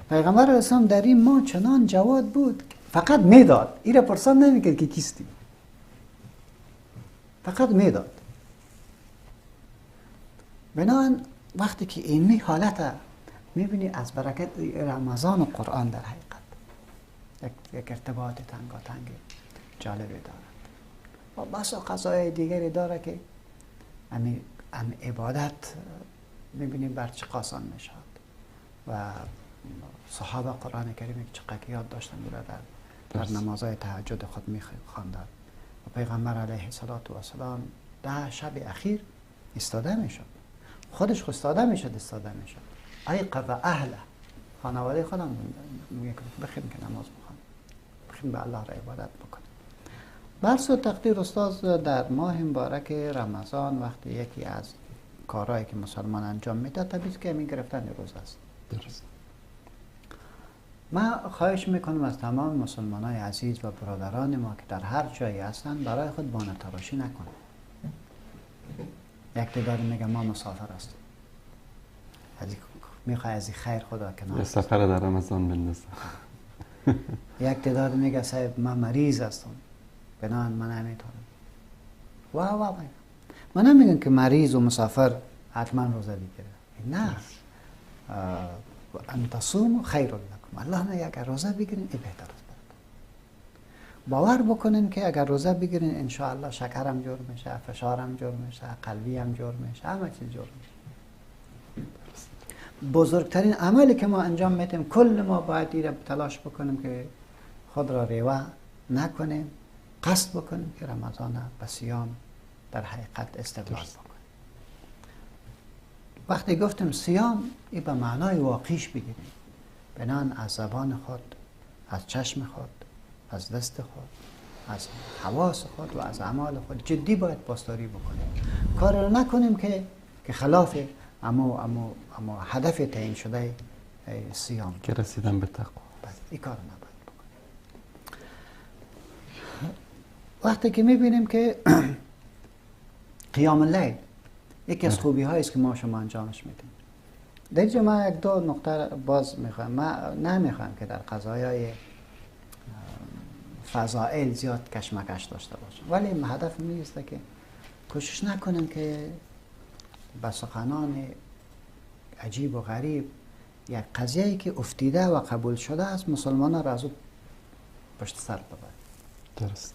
پیغمبر اسلام در این ما چنان جواد بود فقط میداد. این را پرسان نمیکرد که کیستی، فقط میداد. بنابراین وقتی که این حالت میبینی از برکت رمضان و قرآن در حقیقت یک ارتباط تنگاتنگ جالبی دارد و بسا قضای دیگری داره که هم عبادت میبینیم بر چه آسان میشد و صحابه قرآن کریم چقدر یاد داشتن میره در نمازهای تهجد خود میخواندند و پیغمبر علیه السلام 10 شب اخیر استاده میشد، خودش خود استاده میشد. ایقظ اهله، خانواده خودم میگه بخیر که نماز بخوان، بخیر به الله را عبادت بکنیم. برس و تقدیر استاد در ماه مبارک رمضان وقتی یکی از کارهایی که مسلمان انجام میده طبیعی که همین گرفتن روزه است. درست. من خواهش میکنم از تمام مسلمانای عزیز و برادران ما که در هر جایی هستن برای خود بانه تراشی نکنن. یک تعداد میگه ما مسافر هستیم، میخوای از این خیر خدا کنار سفر در رمضان بندازه. یک تعداد میگه صاحب من مریض هستم بنان من نمیتونم. واه من نمیگم که مریض و مسافر حتما روزه بگیره، نه. ان تصوموا خیر لکم، الله میگه اگر روزه بگیرین این بهتر است. باور بکنین که اگر روزه بگیرین ان شاء الله شکرم جور میشه، فشارم جور میشه، قلبی هم جور میشه، همه چیز جور میشه. بزرگترین عملی که ما انجام میدیم کل ما باید دیره تلاش بکنیم که خود را ریوه نکنیم، قصد بکنیم که رمضان به صیام در حقیقت استقبال بکنیم. وقتی گفتیم صیام این به معنای واقعیش بگیریم، بنان از زبان خود، از چشم خود، از دست خود، از حواس خود و از اعمال خود جدی باید پاسداری بکنیم. کار را نکنیم که خلاف اما هدف تعیین شده صیام که رسیدن به تقوا. این کار نباید بکنیم. وقتی که میبینیم که قیام اللیل یکی از خوبی هایی است که ما شما انجامش میدیم. در اینجا من یک دو نقطه باز میخوایم. من نمیخوایم که در قضایای فضائل زیاد کشمکش داشته باشم، ولی هدف میسته که کوشش نکنیم که با سخنان عجیب و غریب یک قضیه‌ای که افتیده و قبول شده است مسلمانان را از او پشت سر ببریم. درست.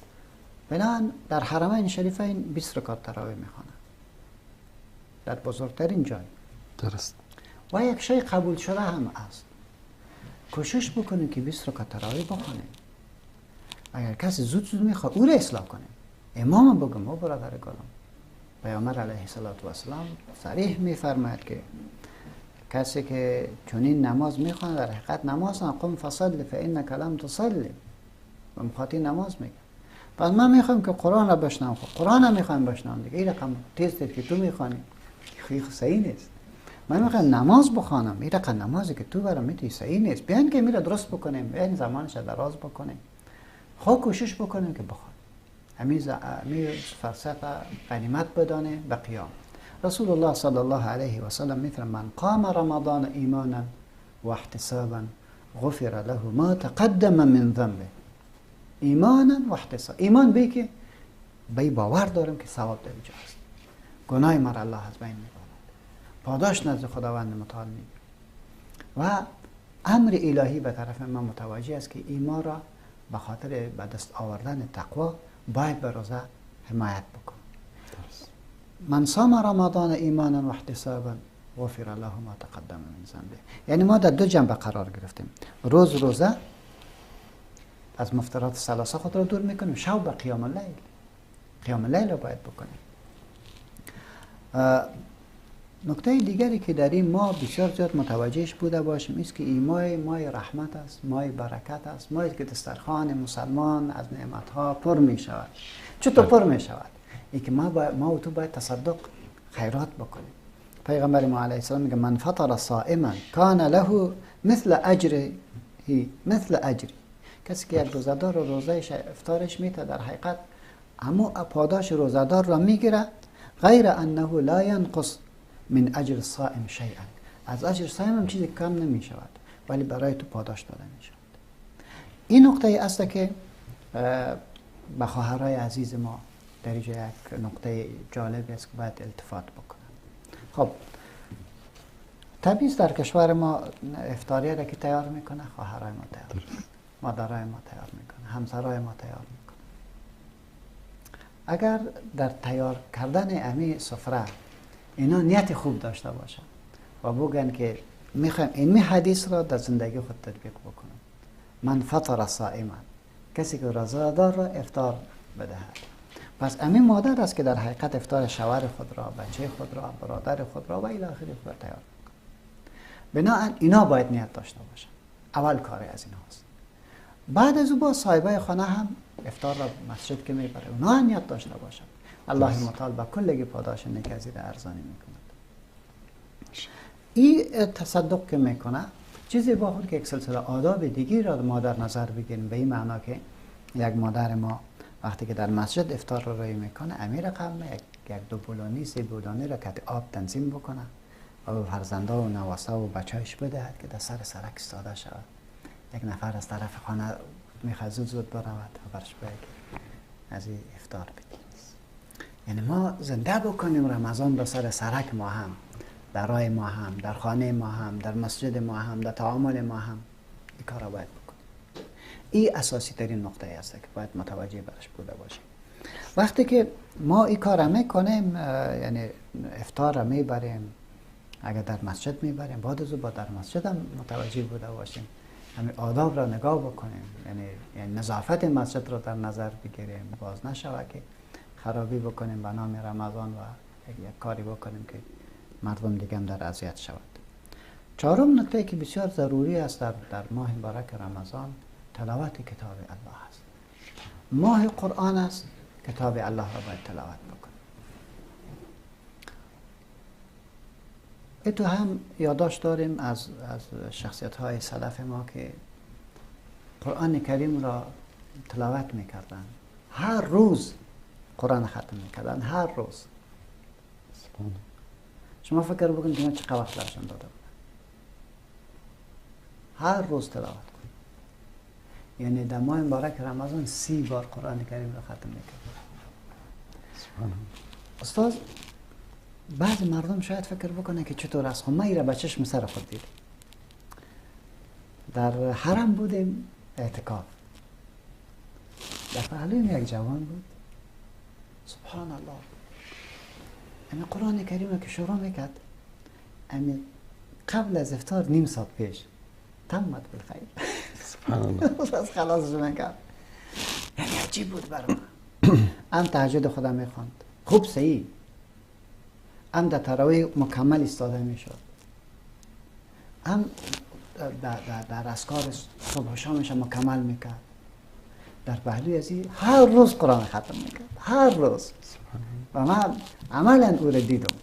بنابراین در حرمین شریفین 20 رکعت تراویح میخوانند در بزرگترین جای. درست. و یک شی قبول شده هم است. کوشش بکنیم که 20 رکعت تراویح بخوانیم. اگر کسی زود میخواد او را اصلاح کنیم. امام بگم او برادر گلم پیامبر علیه السلام صریح میفرماید که کسی که چنین نماز میخوانه در حقیقت نماز قم فصلی فانک لم تصلی، و مخاطی نماز میگه. پس من میخوام که قرآن را بشنوم، قرآن را میخوام بشنوم دیگه. این رقم تیز که تو میخوانی خیلی صحیح نیست. من میخوام نماز بخوانم، این رقم نمازی که تو برام میتونی صحیح نیست. بیان که میره درست بکنیم، بیان زمانش دراز بکنیم، خود کوشش بکنیم که بخوانیم. همین فلسفه غنیمت بدانه به قیام. رسول الله صلی الله علیه و سلم میفرماید من قام رمضان ایمانا و احتسابا غفر له ما تقدم من ذنبه. ایمانا و احتساب، ایمان بی که بی باور دارم که ثواب در اینجا است، گناه مرا الله از بین میبرد، پاداش نزد خداوند متعال میگیرد و امر الهی به طرف من متوجه است که ایمان را به خاطر به دست آوردن تقوا باید به روزه حمایت بکن. من صام رمضان ایمانا و احتسابا غفر له ما تقدم من ذنبه. یعنی ما در دو جنبه قرار گرفتیم. روزه از مفترات ثلاثه خود را دور میکنیم، شب به قیام اللیل. قیام اللیل را باید بکنیم. نکته دیگری که در این ماه بسیار زیاد متوجهش بوده باشیم است که این ماه رحمت است، ماه برکت است، ماهی که دسترخوان مسلمان از نعمتها پر می شود. چطور پر می شود؟ این که ما و تو باید تصدق خیرات بکنیم. پیغمبر ما علیه السلام میگه من فطر صائما کان له مثل اجری. کسی که یک روزدار و روزه افطارش میته در حقیقت اما پاداش روزدار را میگیره، غیر انه لا ينقص من اجر الصائم شیئا. از اجر صائم هم چیزی کم نمی شود، ولی برای تو پاداش داده می شود. این نقطه است که به خواهرای عزیز ما در اینجا یک نقطه جالبی است که باید التفات بکنن. خب طبیعی در کشور ما افطاریه را که تیار میکنه خواهرای ما تیار میکنه، مادرای ما تیار میکنه، همسرای ما تیار میکنه. اگر در تیار کردن امی سفره اینا نیت خوب داشته باشن، و بگن که میخوایم این حدیث را در زندگی خود تطبیق بکنم. من فطر صائما، کسی که روزه‌دار را افطار بدهد. پس همین مادر است که در حقیقت افطار شوهر خود را، بچه خود را، برادر خود را و الی آخره خود تیار میکنه. بنابراین اینا باید نیت داشته باشن. اول کاری از این هاست. بعد از او با صاحبای خانه هم افطار را مسجد که میبره اونا هم نیت داشته باشن. الله متعال با کلگی پاداش نیک از این ارزانی میکند. این تصدق که میکنه چیزی با خود که یک سلسله آداب دیگی را ما در نظر بگیریم، به این معنا که یک مادر ما وقتی که در مسجد افطار را رای میکنه امی رقم یک دو بولانی سه بولانی را که آب تنظیم بکنه و به فرزندا و نواسا و بچه‌اش بدهد که در سر سرک ایستاده شود. یک نفر از طرف خانه میخواد زود برود و برش بگیر از این افطار بگیر. یعنی ما زنده بکنیم رمضان در سر سرک ما هم، در راه ما هم، در خانه ما هم، در مسجد ما هم، در تعامل ما هم این کار را باید بکنیم. این اساسی ترین نقطه است که باید متوجه برش بوده باشیم. وقتی که ما این کار را میکنیم، یعنی افطار را میبریم، اگر در مسجد میبریم بعد از با در مسجد هم متوجه بوده باشیم، همین آداب را نگاه بکنیم، یعنی نظافت مسجد را در نظر بگیریم، باز نشود که خرابی بکنیم به نام رمضان و یک کاری بکنیم که مردم دیگه هم در اذیت شود. چهارم نکته که بسیار ضروری است در ماه مبارک رمضان تلاوت کتاب الله است. ماه قرآن است، کتاب الله را باید تلاوت بکنیم. تو هم یادداشت داریم از شخصیت های سلف ما که قرآن کریم را تلاوت میکردن، هر روز قرآن ختم میکردن، هر روز. شما فکر بکنید که من چقدر وقت برشان داده بودم. هر روز تلاوت کنید. یعنی در ماه مبارک رمضان 30 بار قرآن کریم را ختم میکرد. استاد بعضی مردم شاید فکر بکنه که چطور است. خب من این را به چشم سر خود دیدم. در حرم بودیم اعتکاف. در پهلویم یک جوان بود. سبحان الله. امی قرآن کریم که شروع میکرد، امی قبل از افطار نیم ساعت پیش تمت بالخیر. سبحان الله. از خلاصش میکرد. یعنی عجیب بود برای من. تهجد خودم میخواند. خوب صحیح. در تراویح مکمل ایستاده میشد. در اذکار صبح و شامش مکمل میکرد. در پهلوی ازی هر روز قرآن ختم میکرد. هر روز. و من عملا او را دیدم.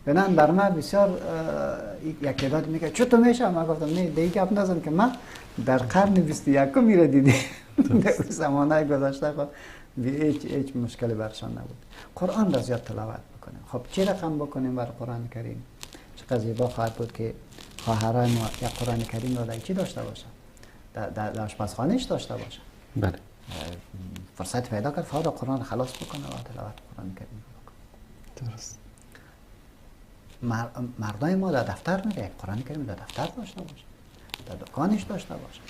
بنان بر من بسیار یک تعداد میگه چطور میشه؟ من گفتم نه دیگه گپ نزن که من در قرن 21 میره دیدی. در زمانه گذشته خب هیچ مشکلی برشان نبود. قرآن را زیاد تلاوت بکنیم. خب چه رقم بکنیم بر قرآن کریم؟ چقدر زیبا خواهد بود که خواهرای ما یک قرآن کریم را در چی داشته باشن؟ در آشپزخانه‌اش داشته باشن. بله. فرصت پیدا کرد فورا قرآن خلاص بکنه و تلاوت قرآن کریم بکنه. درست. مردای ما در دفتر میره یک قرآن کریم در دفتر داشته باشه، در دکانش داشته باشه،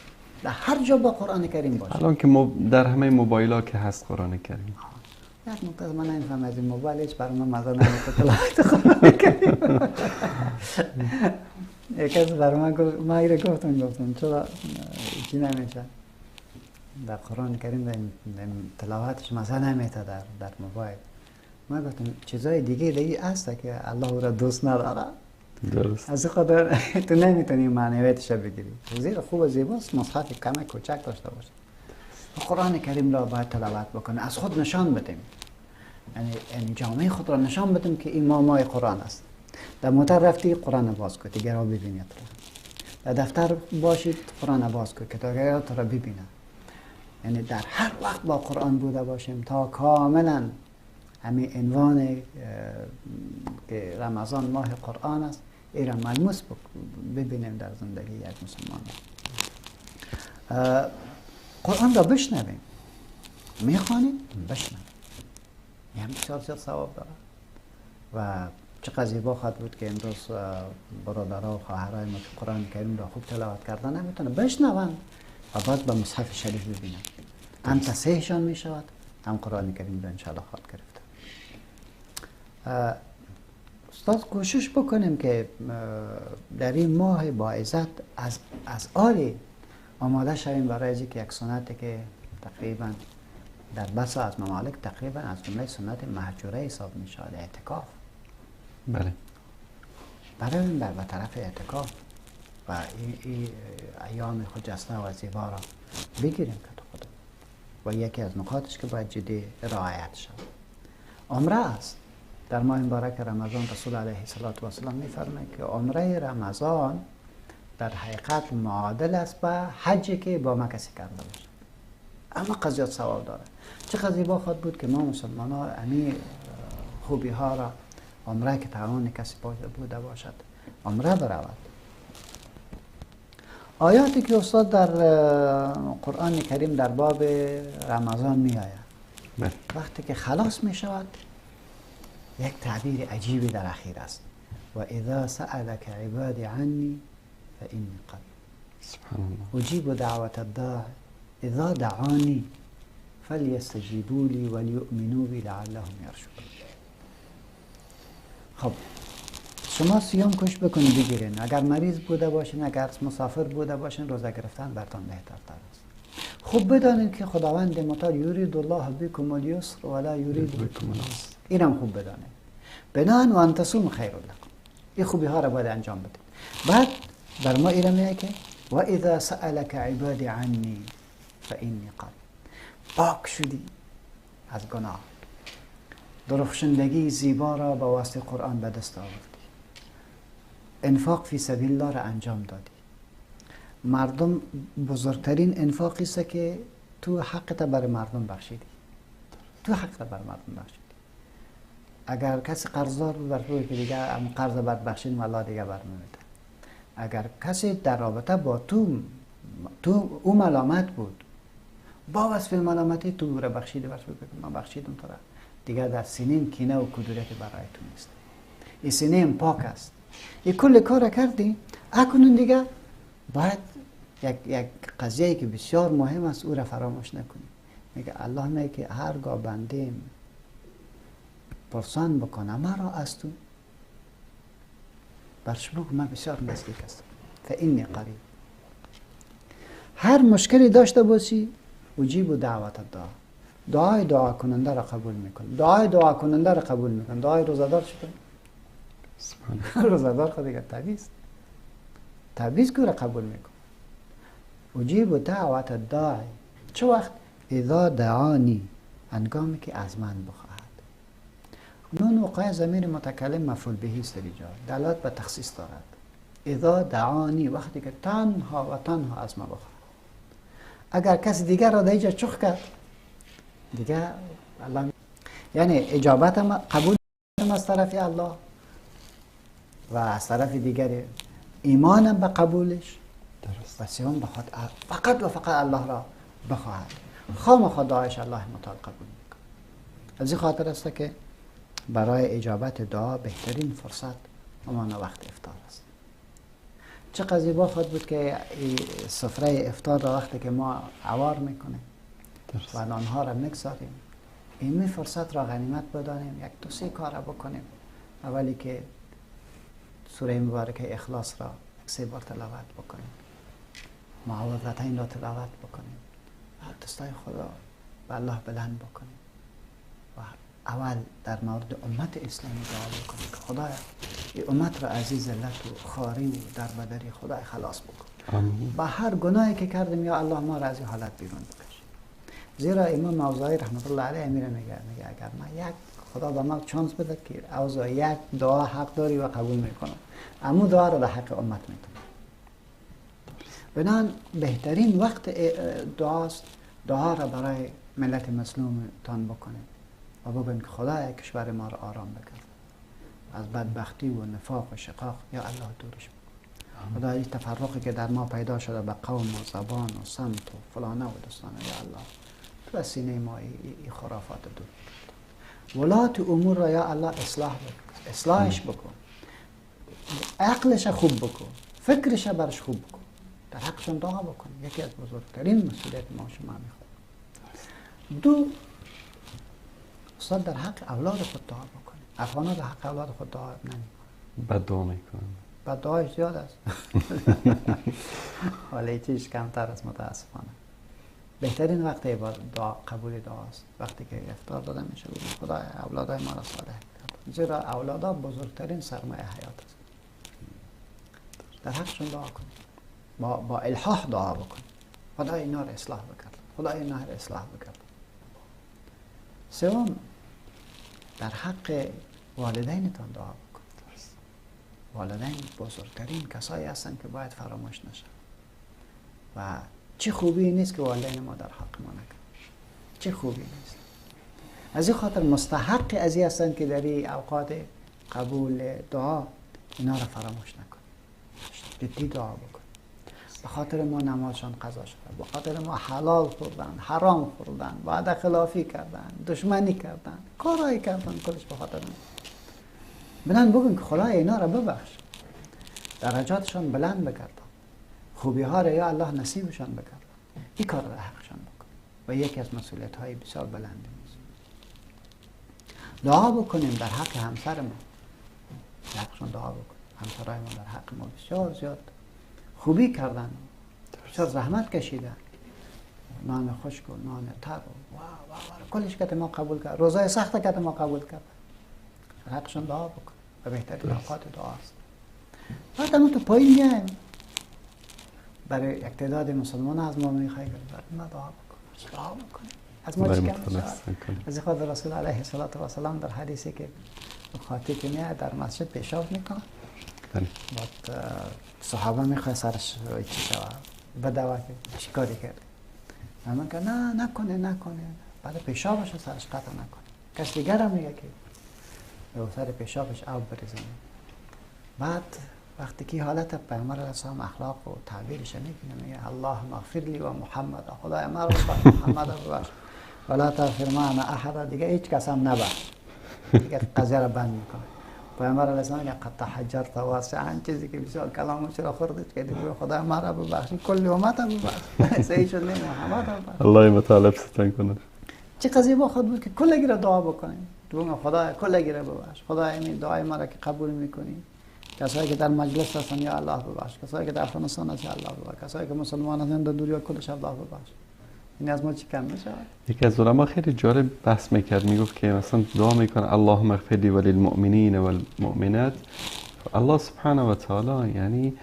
در هر جا با قرآن کریم باشه. الان که در همه موبایل ها که هست قرآن کریم. یک نکته من نمیفهم از این موبایل هیچ برای من مزه نمیده تلاوت قرآن کریم. یک کس برای من گفت، من ایره گفتم چرا چی نمیشه در قرآن کریم در تلاوتش مزه نمیده در موبایل. من گفتم چیزای دیگه دیگه هست که الله او را دوست نداره. درست. از خاطر تو نمیتونی معنویتش بگیری. زیرا خوب و زیباست مصحف کم کوچک داشته باشه. قرآن کریم را باید تلاوت بکنه، از خود نشان بدیم. یعنی جامعه خود را نشان بدیم که این مای قرآن است. در موتر رفتی قرآن باز کن دیگر را ببینید. در دفتر باشید قرآن باز کن که دیگر را ببینید. یعنی در هر وقت با قرآن بوده باشیم تا کاملا همین عنوان که رمضان ماه قرآن است این را ملموس ببینیم در زندگی یک مسلمان. قرآن را بشنویم، میخوانیم بشنویم، این هم بسیار زیاد ثواب داره. و چقدر زیبا خواهد بود که امروز برادرها و خواهرای ما که قرآن کریم را خوب تلاوت کردن نمیتونه بشنوند و بعد به مصحف شریف ببینند. هم تصحیحشان میشود هم قرآن کریم را انشاءالله خواهد گرفت. استاد کوشش بکنیم که در این ماه با عزت از آلی آماده شویم برای از یک سنتی که تقریبا در بس از ممالک تقریبا از جمله سنت مهجوره حساب می شود، اعتکاف. بله. برای به طرف اعتکاف و این ایام خجسته و زیبا را بگیریم که تو خودم و یکی از نکاتش که باید جدی رعایت شود عمره است. در ماه مبارک رمضان رسول علیه السلام می‌فرماید که عمره رمضان در حقیقت معادل است به حجی که با ما کسی کرده باشه، اما قضیات ثواب داره. چه زیبا خواهد بود که ما مسلمان ها امی خوبی ها را عمره که توان کسی بوده باشد عمره برود. آیاتی که استاد در قرآن کریم در باب رمضان می آید وقتی که خلاص می شود یک تعبیر عجیبی در اخیر است: و اذا سألك عبادی عنی فإنی قریب سبحان الله اجیب دعوت الداع اذا دعانی فلیستجیبوا لی ولیؤمنوا بی لعلهم یرشدون. خب شما صیام کش بکنید بگیرین، اگر مریض بوده باشین، اگر مسافر بوده باشین، روزه گرفتن برتان بهترتر است. خوب بدانید که خداوند متعال یرید الله بکم الیسر ولا یرید بکم العسر. اینم خوب بدانید. بنان و ان تصوموا خیر لکم. این خوبی ها را باید انجام بدید. بعد بر ما اینا میگه که و اذا سألك عبادی عنی فإنی قریب. پاک شدی از گناه، درخشندگی زیبا را با واسطه قرآن به دست آوردی، انفاق فی سبیل الله را انجام دادی. مردم بزرگترین انفاقی است که تو حقت بر مردم بخشیدی، تو حقت بر مردم بخشیدی. اگر کسی قرضدار بود بر روی که دیگه قرض بر بخشید والله دیگه بر نمیده. اگر کسی در رابطه با تو او ملامت بود، با وصف ملامتی تو را بخشیده، بر روی که من بخشیدم تو را، دیگه در سینیم کینه و کدورتی برای تو نیست. این سینیم پاک است. این کل کار کردی، اکنون دیگه باید یک قضیه که بسیار مهم است او را فراموش نکنی. میگه الله میگه که هرگاه بنده پرسان بکنه مرا از تو، برش بگو من بسیار نزدیک هستم، فإنی قریب. هر مشکلی داشته باشی اجیب دعوت الداع، دعا کننده را قبول میکنه. دعا کننده را قبول میکنه. دعای روزادار چی کنه؟ روزادار خود دیگه تعویض که را قبول میکنه. اجیب دعوت الداع چه وقت؟ اذا دعانی، هنگامی که از من بخواهد. نون وقای ضمیر متکلم مفعول بهی است اینجا، دلالت به تخصیص دارد. اذا دعانی، وقتی که تنها و تنها از ما بخواهد. اگر کسی دیگر را در اینجا چخ کرد دیگه الله، یعنی اجابت ما قبول از طرف الله و از طرف دیگر ایمانم به قبولش و سوم بخواد فقط و فقط الله را بخواهد، خام خدایش الله متعال قبول میکنه. از این خاطر است که برای اجابت دعا بهترین فرصت همان وقت افطار است. چقدر زیبا خواهد بود که سفره افطار را وقتی که ما عوار میکنیم و نانها را میگذاریم، این فرصت را غنیمت بدانیم، یک دو سه کار را بکنیم. اولی که سوره مبارکه اخلاص را یک سه بار تلاوت بکنیم، معوذتین را تلاوت بکنیم، دستای خدا به الله بلند بکنیم و اول در مورد امت اسلامی دعا بکنیم که خدایا این امت را از ذلت و خواری و دربدری خدای خلاص بکن. با هر گناهی که کردیم یا الله ما را از این حالت بیرون بکش. زیرا امام اوزاعی رحمت الله علیه میگه اگر من یک خدا به ما چانس بده که اوزاعی یک دعا حق داری و قبول میکنم، اما دعا را در حق امت میکنم. بنان بهترین وقت دعاست، دعا را برای ملت مظلوم تان بکنیم و بگوییم که خدای کشور ما را آرام بکن، از بدبختی و نفاق و شقاق یا الله دورش بکن. خدای این تفرقی که در ما پیدا شده به قوم و زبان و سمت و فلانه و دستانه، یا الله تو از سینه ما این خرافات دور بکن. ولات امور را یا الله اصلاحش بکن، عقلش خوب بکن، فکرش برش خوب بکن، در حقشون دعا بکن. یکی از بزرگترین مسئولیت ما شما میخواد. دو، استاد در حق اولاد خود دعا بکنه. افغان‌ها به حق اولاد خود دعا نمیکنن، بددعا میکنن. بددعایش زیاد است. ولی چیز کمتر است متاسفانه. بهترین وقت دعا قبول دعاست وقتی که افطار داده میشه خدای اولادای ما را صالح کرد، زیرا اولادها بزرگترین سرمایه حیات است. در حقشون دعا کنید، با الحاح دعا بکنید، خدای اینا را اصلاح بکرد، خدای اینا را اصلاح بکرد. سوم، در حق والدینتان دعا بکنید. والدین بزرگترین کسایی هستند که باید فراموش نشن و چه خوبی نیست که والدین ما در حق ما نکنن، چه خوبی نیست. از این خاطر مستحق از این هستند که در این اوقات قبول دعا اینا را فراموش نکن، جدی دعا بکن. به خاطر ما نمازشان قضا شده، به خاطر ما حلال خوردن، حرام خوردن، وعده خلافی کردن، دشمنی کردن، کارایی کردن، کلش به خاطر ما. بلند بگن که خدای اینا را ببخش، درجاتشان بلند بگردان، خوبی ها را یا الله نصیبشان بکرد. این کار را حقشان بکن و یکی از مسئولیت های بسیار بلند است. دعا بکنیم در حق همسر ما، در حقشان دعا بکنیم. همسرای ما در حق ما بسیار زیاد خوبی کردن، بسیار زحمت کشیدن، نان خشک و نان تر و کلش که ما قبول کرد، روزای سخت که ما قبول کرد. در حقشان دعا بکن و بهترین اوقات دعاست. بعد هم تو پایین میایم برای یک تعداد مسلمان از ما میخوای برای ما دعا بکن، دعا بکن. از ما چی کم میشه؟ از این خاطر رسول علیه الصلاة و السلام در حدیثی که خاطی که میاد در مسجد پیشاب میکنه، بعد صحابه میخواه سرش چی شود بدوا که چی کاری کردی؟ من که نه نکنه، بعد پیشابش سرش قطع نکنه. کس دیگر هم میگه که به سر پیشابش آب بریزن. بعد وقتی که حالت پیامبر علیه السلام اخلاق و تعبیرش میکنه، میگه اللهم اغفر لی و محمد، خدای ما رو محمد رو ببخش ولا تغفر معنا احد، دیگه هیچ کس هم نبخش، دیگه قضیه رو بند میکنه. پیامبر علیه السلام میگه قد تحجرت واسعا، چیزی که بسیار کلامش رو خوردید که دیگه خدای ما رو ببخش، کل امت رو ببخش، صحیح شد نه محمد رو ببخش. الله مطالب ستن کنه. چه قضیه با خود بود که کلگی را دعا بکنیم، تو خدای کلگی را ببخش، خدای این دعای ما را که قبول میکنی، کسایی که در مجلس هستن یا الله ببخش، کسایی که در افغانستان هستن یا الله ببخش، کسایی که مسلمان هستن در دنیا کلش الله ببخش. این از ما چی کم میشه؟ یکی از علما خیلی جالب بحث میکرد، میگفت که مثلا دعا میکنه اللهم اغفر لی وللمؤمنین والمؤمنات، الله سبحانه و تعالی یعنی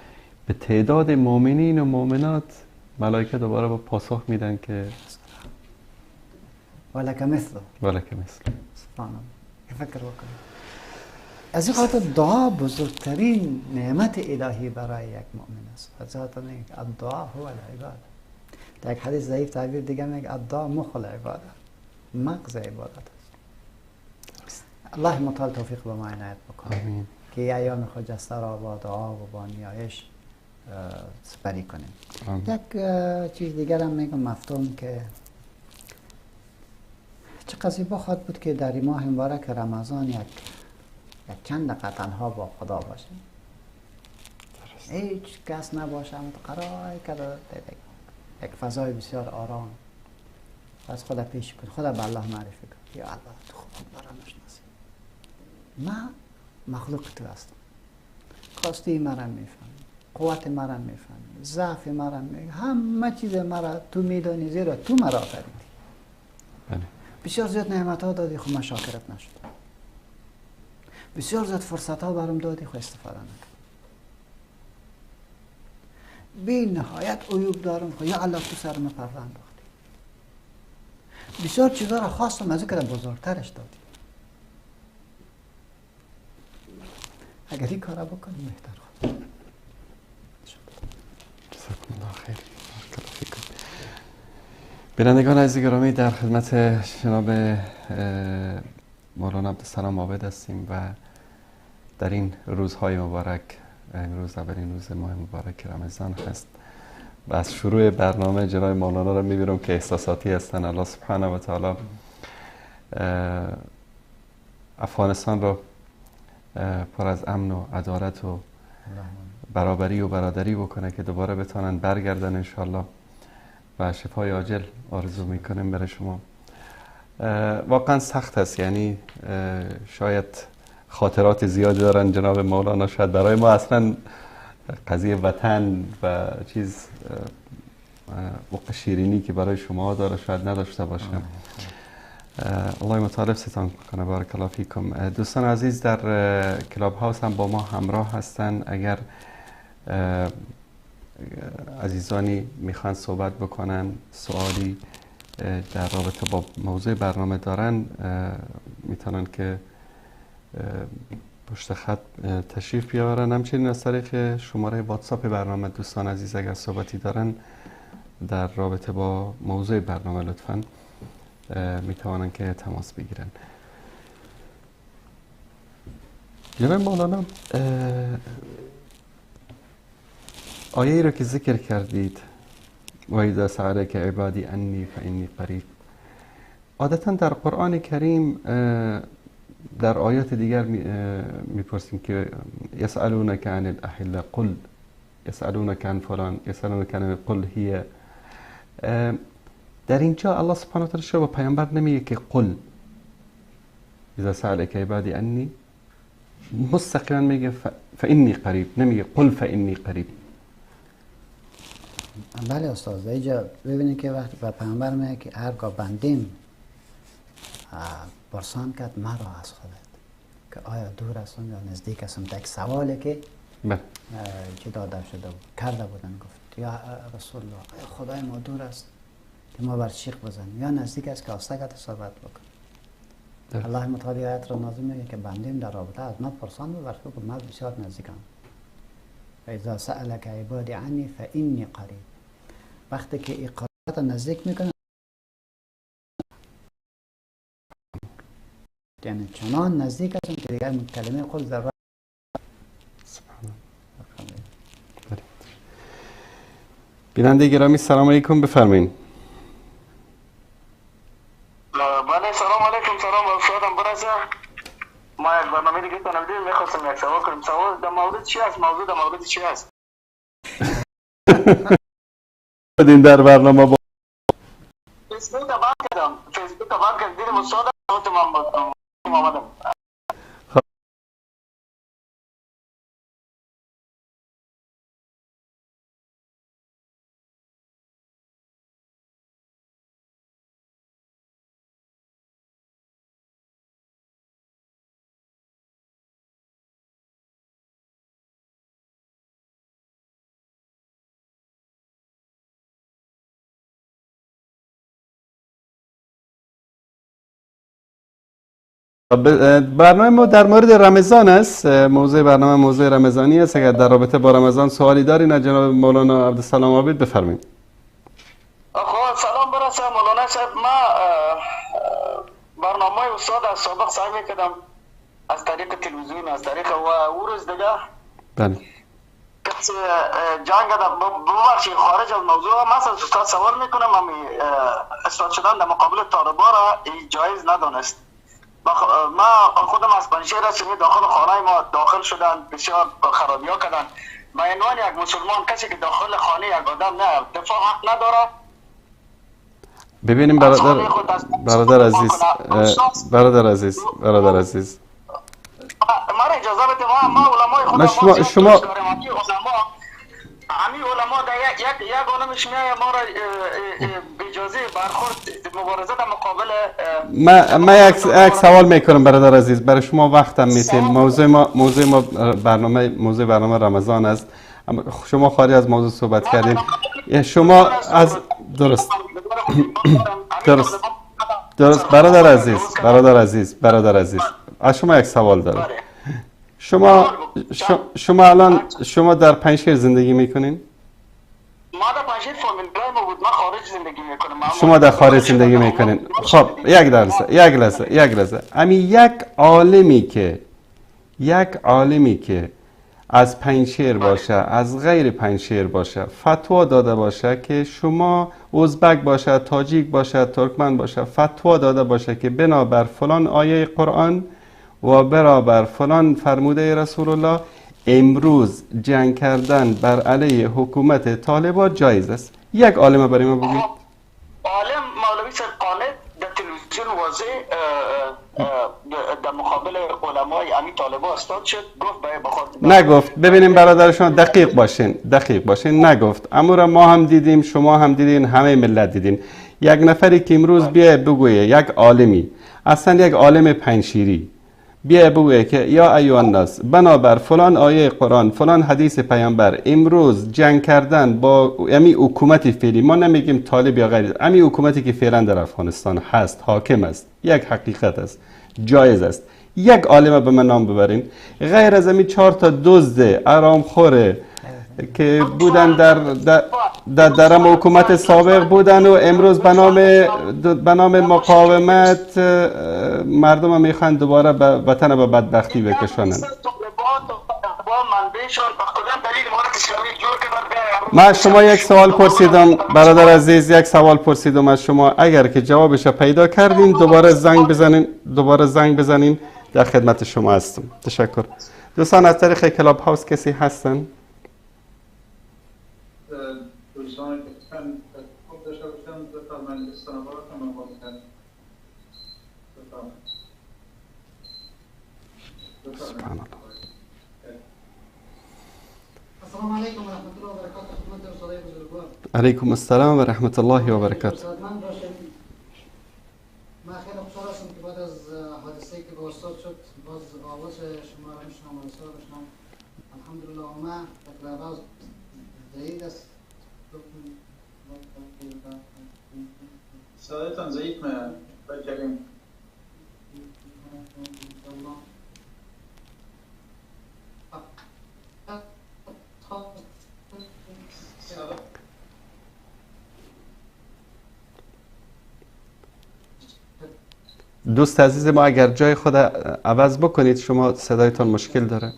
به تعداد مؤمنین و مؤمنات ملائکه دوباره با پاسخ میدن که ولک مثل سبحان الله. فکر بکنید. از این خاطر دعا بزرگترین نعمت الهی برای یک مؤمن است. از این خاطر میگه الدعا هو العباده. در یک حدیث ضعیف تعبیر دیگه میگه الدعا مخ العباده، مغز عبادت است. الله متعال توفیق به ما عنایت بکنه که ایام خجسته را با دعا و با نیایش سپری کنیم. یک چیز دیگر هم میگم مفتون که چه قضیه بخواد بود که در این ماه مبارک رمضان یک چند دقیقه تنها با خدا باشیم، هیچ کس نباشه، قرار کرده یک فضای بسیار آرام، از خدا پیش کن، خدا به الله معرفی کن، یا الله تو خوب مرا نشناسی، من مخلوق تو هستم، خواستی مرا میفهمی، قوت مرا میفهمی، ضعف مرا میفهمی، همه چیز مرا تو میدانی، زیرا تو مرا آفریدی. بسیار زیاد نعمت ها دادی، خب من شاکرت نشدم. بسیار زیاد فرصت ها برام دادی، خب استفاده نکردم. بی نهایت عیوب دارم، خب یا الله تو سر من پرده انداختی. بسیار چیزا را خواستم، از اینکه بزرگترش دادی. اگر این کارا بکنیم بهتر خود. جزاکم الله خیر. بینندگان عزیز گرامی، در خدمت جناب مولانا عبدالسلام عابد هستیم و در این روزهای مبارک، امروز اولین روز ماه مبارک رمضان هست و از شروع برنامه جناب مولانا را میبینم که احساساتی هستن. الله سبحانه و تعالی افغانستان را پر از امن و عدالت و برابری و برادری بکنه که دوباره بتونن برگردن انشاءالله و شفای عاجل آرزو میکنیم برای شما. واقعا سخت است، یعنی شاید خاطرات زیادی دارن جناب مولانا. شاید برای ما اصلا قضیه وطن و چیز و شیرینی که برای شما داره شاید نداشته باشم. الله مطالب ستان کنه. بارک الله فیکم. دوستان عزیز در کلاب هاوس هم با ما همراه هستن. اگر عزیزانی میخوان صحبت بکنن، سوالی در رابطه با موضوع برنامه دارن، میتونن که پشت خط تشریف بیاورن. همچنین از طریق شماره واتساپ برنامه دوستان عزیز اگر صحبتی دارن در رابطه با موضوع برنامه لطفاً میتوانن که تماس بگیرن. جناب مولانا، آیه ای رو که ذکر کردید و اذا سألك عبادی انی فانی قریب، عادتا در قرآن کریم در آیات دیگر میپرسیم که یسألونک عن الاحله قل یسألونک عن فلان یسألونک عن قل هی. در اینجا الله سبحانه و تعالی شما با پیامبر نمیگه که قل اذا سألك عبادی انی، مستقیما میگه فانی قریب، نمیگه قل فانی قریب. بله استاد، اینجا ببینید که وقتی به پیامبر میگه که هرگاه بندیم پرسان کرد مرا از خودت که آیا دور هستم یا نزدیک هستم، تا یک سوالی که چه داده شده بود کرده بودن، گفت یا رسول الله خدای ما دور است که ما بر چیخ بزنیم یا نزدیک است که آستگت صحبت بکنیم. الله متعالی آیت را نازل میگه که بندیم در رابطه از ما پرسان بود، ورخی که من بسیار نزدیکم. اذا سألك عبادی عنی فانی قریب، وقتی که اقامت نزدیک میکنه یعنی چنان نزدیک هستم که دیگر کلمه خود ضرورت. بیننده گرامی سلام علیکم، بفرمایید. بله سلام علیکم. سلام استادم برسه. ما یک برنامه دیگه تنبیه میخواستم یک سوال کنم. سوال در مورد چی است؟ موضوع در مورد چی است؟ بدین در برنامه با فیسبوک رو بند کردم. فیسبوک رو بند کردم. دیدم استادم آمدم. برنامه ما در مورد رمضان است. موضوع برنامه موضوع رمضانی است. اگر در رابطه با رمضان سوالی دارین جناب مولانا عبدالسلام عابد بفرمایید. خب سلام برسه مولانا صاحب. ما برنامه استاد از سابق سعی میکردم از طریق تلویزیون، از طریق و او روز دیگه بله کسی جنگ در ببخشید خارج از موضوع ما از استاد سوال میکنم. استاد شدن در مقابل طالبا را جایز ندانست. ما خودم از پنجشیر هستم، داخل خانه ما داخل شدن، بسیار خرابی ها کردن. به عنوان یک مسلمان کسی که داخل خانه یک آدم نه دفاع حق نداره. ببینیم برادر عزیز ما را اجازه بده. ما علمای خدا شما همین علما در یک عالمش میایه ما را اجازه برخورد مبارزه در مقابل ما یک سوال میکنم برادر عزیز، برای شما وقتم میتیم. موضوع ما برنامه رمضان است. شما خارج از موضوع صحبت کردیم. شما از درست برادر عزیز از شما یک سوال دارم. شما در پنجشیر زندگی میکنین؟ ما در پنجشیر فامیلای ما بود. ما خارج زندگی میکنم. شما در خارج زندگی میکنین. خب یک لحظه یک عالمی که از پنجشیر باشه از غیر پنجشیر باشه فتوا داده باشه که شما ازبک باشه تاجیک باشه ترکمن باشه فتوا داده باشه که بنابر فلان آیه قرآن و برابر فلان فرموده رسول الله امروز جنگ کردن بر علیه حکومت طالبان جایز است. یک عالم برای ما بگید. عالم مولوی صاحب قانت در تلویزیون واضح در مقابل علمای امی طالبا استاد شد، گفت باید بخواد نگفت. ببینیم برادرشان دقیق باشین نگفت. امورا ما هم دیدیم، شما هم دیدین، همه ملت دیدین. یک نفری که امروز بیای بگویه، یک عالمی، اصلا یک عالم پنشیری بیای بگویه که یا ایها الناس بنابر فلان آیه قرآن فلان حدیث پیامبر امروز جنگ کردن با امی حکومت فعلی، ما نمیگیم طالب یا غیر، امی حکومتی که فعلا در افغانستان هست، حاکم است، یک حقیقت است، جایز است. یک عالم به من نام ببرین غیر از امی 4 تا دزد آرامخوره که بودن در حکومت سابق بودن و امروز به نام مقاومت مردم هم میخوان دوباره وطن به بدبختی بکشانن. من شما یک سوال پرسیدم برادر عزیز، یک سوال پرسیدم از شما، اگر که جوابش پیدا کردین دوباره زنگ بزنین در خدمت شما هستم. تشکر. دوستان از طریق کلاب هاوس کسی هستن؟ دوستان که خوب داشته باشم بفرمایید استنباط کنم بفرمایید. سبحان الله. السلام علیکم و رحمت الله و برکاته. خدمت استادای بزرگوار. علیکم السلام و رحمت الله و برکاته. من خیلی خوشحال هستم که بعد از حادثه‌ای که با استاد شد باز آواز شما را میشنوم و استاد بشنوم. الحمدلله و ما در باز جدید است. صدایتان ضعیف میاد بگیریم. دوست عزیز ما اگر جای خود عوض بکنید، شما صدایتان مشکل داره.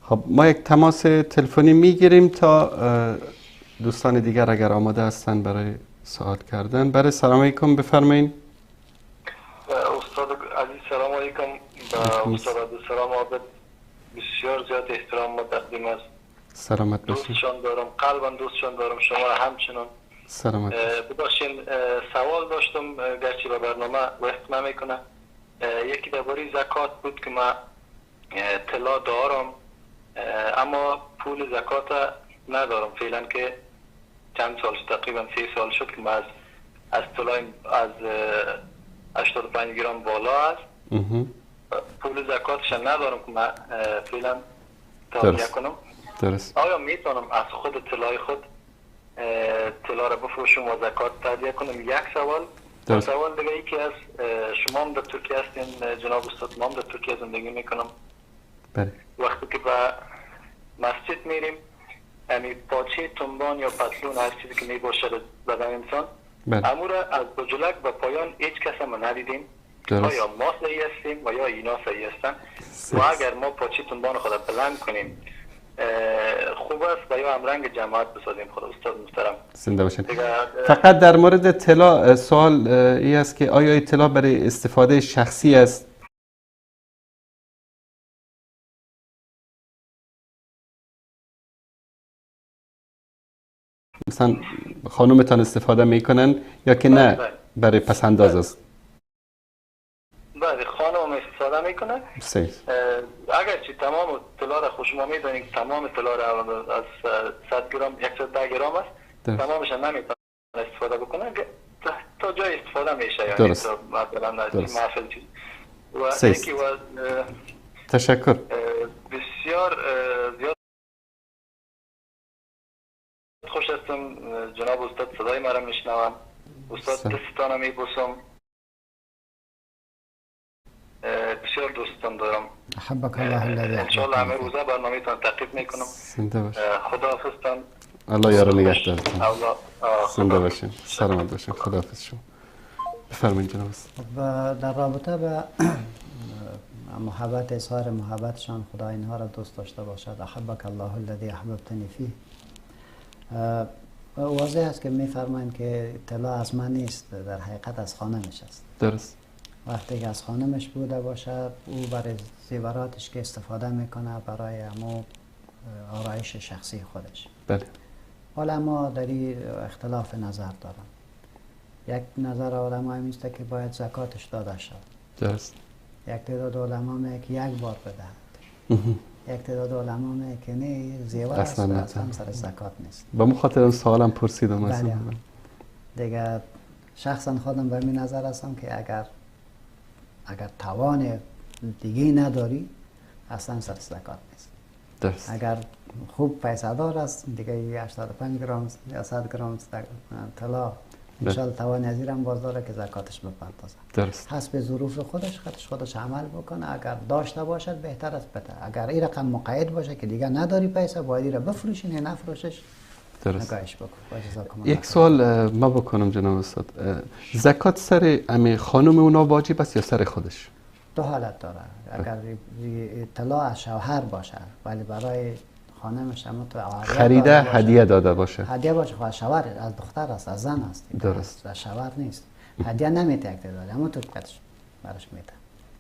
خب ما یک تماس تلفنی میگیریم تا دوستان دیگر اگر آماده هستن برای سوال کردن. برای سلام علیکم بفرمایید. استاد عزیز سلام علیکم. با استاد عبدالسلام عابد بسیار زیاد احترام و تقدیم است. سلامت باشید. دوستشان دارم، قلبا دوستشان دارم، شما همچنان. سلامت ببخشید سوال داشتم گرچه به برنامه وقت نمیکنه. یکی درباره زکات بود که من طلا دارم اما پول زکات ندارم فعلا، که چند سال تقریبا 3 سال شد که من از طلای از 85 گرم بالا است. پول زکاتش ندارم که من فعلا تهیه کنم. درست. آیا میتونم از خود طلای خود طلا را بفروشم و زکات تهیه کنم؟ یک سوال. سوال دیگه ای که از شما هم در ترکیه هستین جناب استاد، ما هم در ترکیه زندگی میکنم. بله. وقتی که به مسجد میریم یعنی پاچه تنبان یا پتلون هر چیزی که میباشد بدن انسان، امورا از بجلک به پایان هیچ کس ما ندیدیم. آیا ما صحیح هستیم و یا اینا صحیح هستن؟ و اگر ما پاچه تنبان خود بلند کنیم خوب است و یا هم رنگ جماعت بسازیم؟ خود استاد محترم زنده باشین. فقط در مورد طلا سوال ای است که آیا طلا برای استفاده شخصی است؟ مثلا خانومتان استفاده میکنن یا که نه برای پسنداز است؟ بله خانم استفاده میکنن. اگرچه تمام طلا را خوشما میدونید تمام طلا را از 100 گرم 110 گرم است، تمامش نمیتونن استفاده بکنن، تا جای استفاده میشه یعنی درست. مثلا محفل چیز. و یکی تشکر. بسیار زیاد خوش هستم جناب استاد، صدای مرا میشنوم. استاد دستتان میبوسم، بسیار دوستان دارم. احبک الله الذی انشاءالله همه روزه برنامه‌تان تعقیب میکنم. زنده باشین. خداحافظتان. الله یار نگهدارتون. زنده الله. باشین. سلامت باشین. خداحافظ شما. بفرمایید جناب استاد. و در رابطه به محبت، اظهار محبتشان، خدا اینها را دوست داشته باشد. احبک الله الذی احببتنی فیه. واضح است که میفرمایند که طلا از من نیست، در حقیقت از خانمش است. درست. وقتی که از خانمش بوده باشد او برای زیوراتش که استفاده میکنه برای امو آرایش شخصی خودش. بله. علما در این اختلاف نظر دارن. یک نظر علما میست که باید زکاتش داده شد. درست. یک تعداد علما میگه که یک بار بدهد. یک تعداد علما میگه که نه، زیور است و اصلا سر زکات نیست. به مخاطر اون سوالم پرسیدم از بله. دیگه شخصا خودم به این نظر هستم که اگر توان دیگه نداری اصلا سر زکات نیست. درست. اگر خوب پیسه دار است دیگه 85 گرم یا 100 گرم طلا انشاءالله توان ازیرم باز داره که زکاتش بپردازه. درست. حسب ظروف خودش عمل بکنه. اگر داشته باشد بهتر است بده. اگر این رقم مقید باشه که دیگه نداری پیسه باید این را بفروشی، نه نفروشش. درست. نگاهش بکن. یک سوال ما بکنم جناب استاد، زکات سر امی خانم اونا واجب است یا سر خودش؟ دو حالت داره. اگر طلا از شوهر باشه ولی برای خانمش هم تو خریده هدیه داده باشه. هدیه باشه خواهد شوهر از دختر است، از زن است. درست. از شوهر نیست. هدیه نمیته یک تعداد، اما تو کتش برش میته.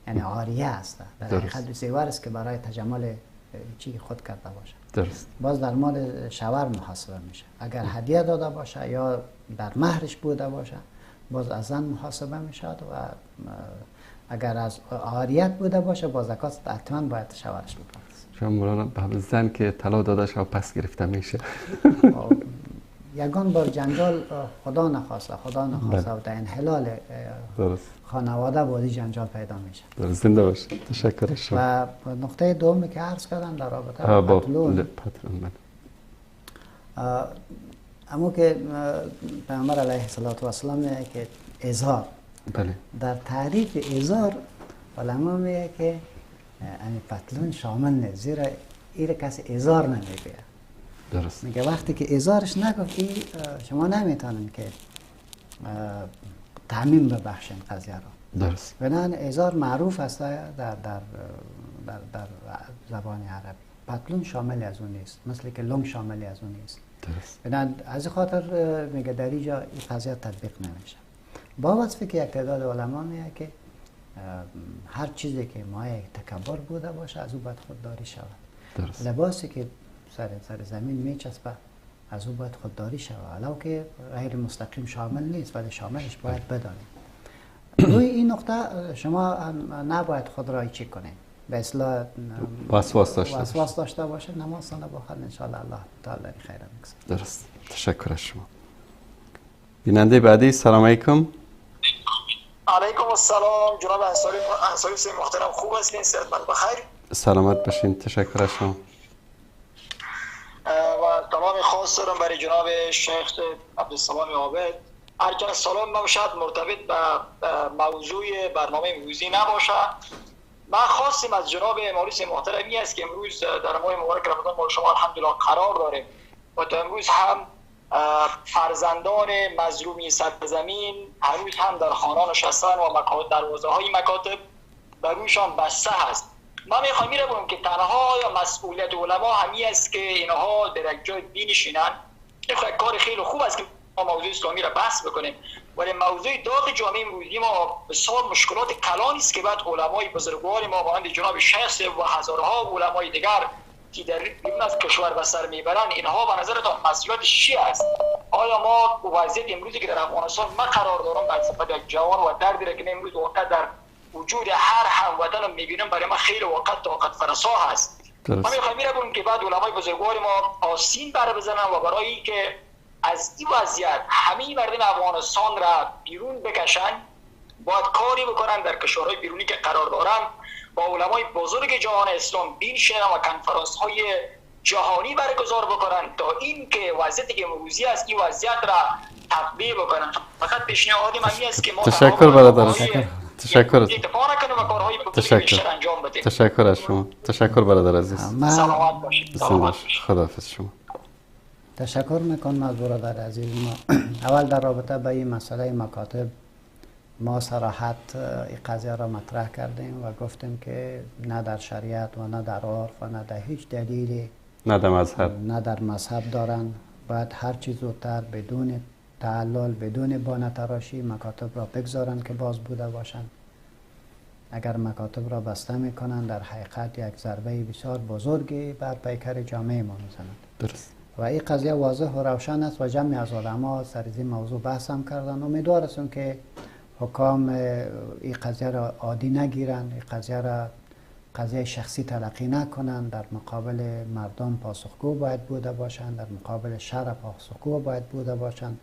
یعنی عاریه است. در حقیقت زیور است که برای تجمل چی خود کرده باشه. درست. باز در مال شوهر محاسبه میشه. اگر هدیه داده باشه یا در مهرش بوده باشه باز از زن محاسبه میشه و اگر از عاریت بوده باشه با زکات حتما باید شوهرش بپردازه. شما مولانا به زن که طلا داده شو پس گرفته میشه. یگان بار جنجال خدا نخواسته و در انحلال خانواده بودی جنجال پیدا میشه. درست. زنده باشه. تشکر شما. و نقطه دومی که عرض کردن در رابطه با پتلون، اما که پیامبر علیه السلام میگه که ازار، بله، در تعریف ازار علما میگه که این پتلون شامل نیست، زیرا این کسی ازار نمیگه. درست. میگه وقتی که ازارش نگفت این شما نمیتونین که تعمیم ببخشین قضیه رو. درست. بنابراین ازار معروف است در زبان عربی. پتلون شامل از اون نیست، مثل که لنگ شامل از اون نیست. درست. بنابراین از خاطر میگه در اینجا این قضیه تطبیق نمیشه. با وصفی که یک تعداد علما میگه که هر چیزی که مایه تکبر بوده باشه از او باید خودداری شود. درست. لباسی که سر زمین میچسبه از او باید خودداری شود، ولو که غیر مستقیم شامل نیست ولی شاملش باید بدانیم. روی این نقطه شما نباید خود را چی کنید، به اصلاح وسواس داشته باشه. نمازتان بخوانید ان شاء الله الله تعالی خیر میگذاره. درست. تشکر از شما. بیننده بعدی، سلام علیکم. علیکم السلام جناب انصاری محترم، خوب هستین؟ صحتمند بخیر؟ سلامت باشین. تشکر از شما. و سلام خاص دارم برای جناب شیخ عبدالسلام عابد. هرچند سلام ما شاید مرتبط به موضوع برنامه امروزی نباشه، من خواستیم از جناب مولوی محترمی است که امروز در ماه مبارک رمضان ما شما الحمدلله قرار داریم و تا امروز هم فرزندان مظلومی سرزمین هنوز هم در خانه نشستن و دروازه های مکاتب بر رویشان بسته هست. من میخوام بگم که تنها مسئولیت علما همی است که اینها در یک جای بنشینن. این کار خیلی خوب است که ما موضوع اسلامی را بحث بکنیم، ولی موضوع داغ جامعه امروزی ما بسیار مشکلات کلانی است که بعد علمای بزرگوار ما مانند جناب شیخ و هزارها علمای دیگر که در بیرون از کشور به سر میبرند، اینها به نظرتان مسئولیتش چی است؟ آیا ما وضعیت امروزی که در افغانستان ما قرار دارم به صفت یک جوان و دردی را که امروز واقعا در وجود هر هموطن میبینم برای ما خیلی طاقت فرسا هست. ما میخوایم بگم که بعد علمای بزرگوار ما آستین بر بزنن و برای اینکه از این وضعیت همه مردم افغانستان را بیرون بکشن باید کاری بکنن در کشورهای بیرونی که قرار دارن با علمای بزرگ جهان اسلام بنشینن و کنفرانس های جهانی برگزار بکنن تا اینکه وضعیتی که امروزی است این وضعیت را تطبیق بکنن. فقط پیشنهادی من است که ما تشکر برادر. تشکر. تشکر از شما. تشکر برادر عزیز. سلامت باشید. خداحافظ شما. تشکر میکنم از برادر عزیز ما. اول در رابطه با این مسئله مکاتب ما صراحت این قضیه را مطرح کردیم و گفتیم که نه در شریعت و نه در عرف و نه در هیچ دلیلی نه در مذهب دارن باید هر چیز زودتر بدون تعلل بدون بانه تراشی مکاتب را بگذارن که باز بوده باشن. اگر مکاتب را بسته میکنن در حقیقت یک ضربه بسیار بزرگی بر پیکر جامعه ما میزنند. درست. و این قضیه واضح و روشن است و جمعی از علما سر این موضوع بحث هم کردن. امیدوار هستم که حکام این قضیه را عادی نگیرند، این قضیه را قضیه شخصی تلقی نکنند، در مقابل مردم پاسخگو باید بوده باشند، در مقابل شرع پاسخگو باید بوده باشند.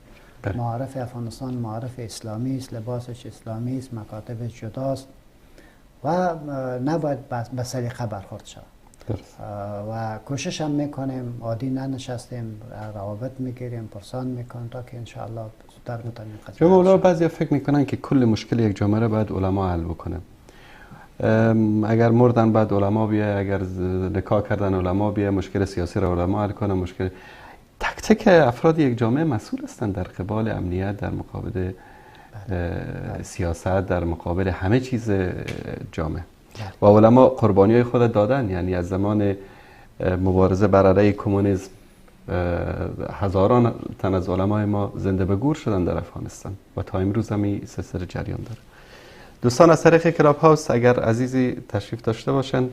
معارف افغانستان معارف اسلامی است، لباسش اسلامی است، مکاتبش جداست و نباید به سلیقه برخورد شود. و کوشش هم میکنیم عادی ننشستیم، روابط میگیریم، پرسان میکنیم تا که انشاءالله زودتر بتونیم قضیه مولا بعضی فکر میکنن که کل مشکل یک جامعه را باید علما حل بکنه. اگر مردن بعد علما بیه، اگر نکاح کردن علما بیه، مشکل سیاسی را علما حل کنه. مشکل تک تک افراد یک جامعه مسئول هستند در قبال امنیت، در مقابل سیاست، در مقابل همه چیز جامعه. و علما قربانی های خود دادن. یعنی از زمان مبارزه بر علیه کمونیسم هزاران تن از علمای ما زنده به گور شدن در افغانستان و تا امروز هم این سلسله جریان داره. دوستان از طریق کلاب هاوس اگر عزیزی تشریف داشته باشند.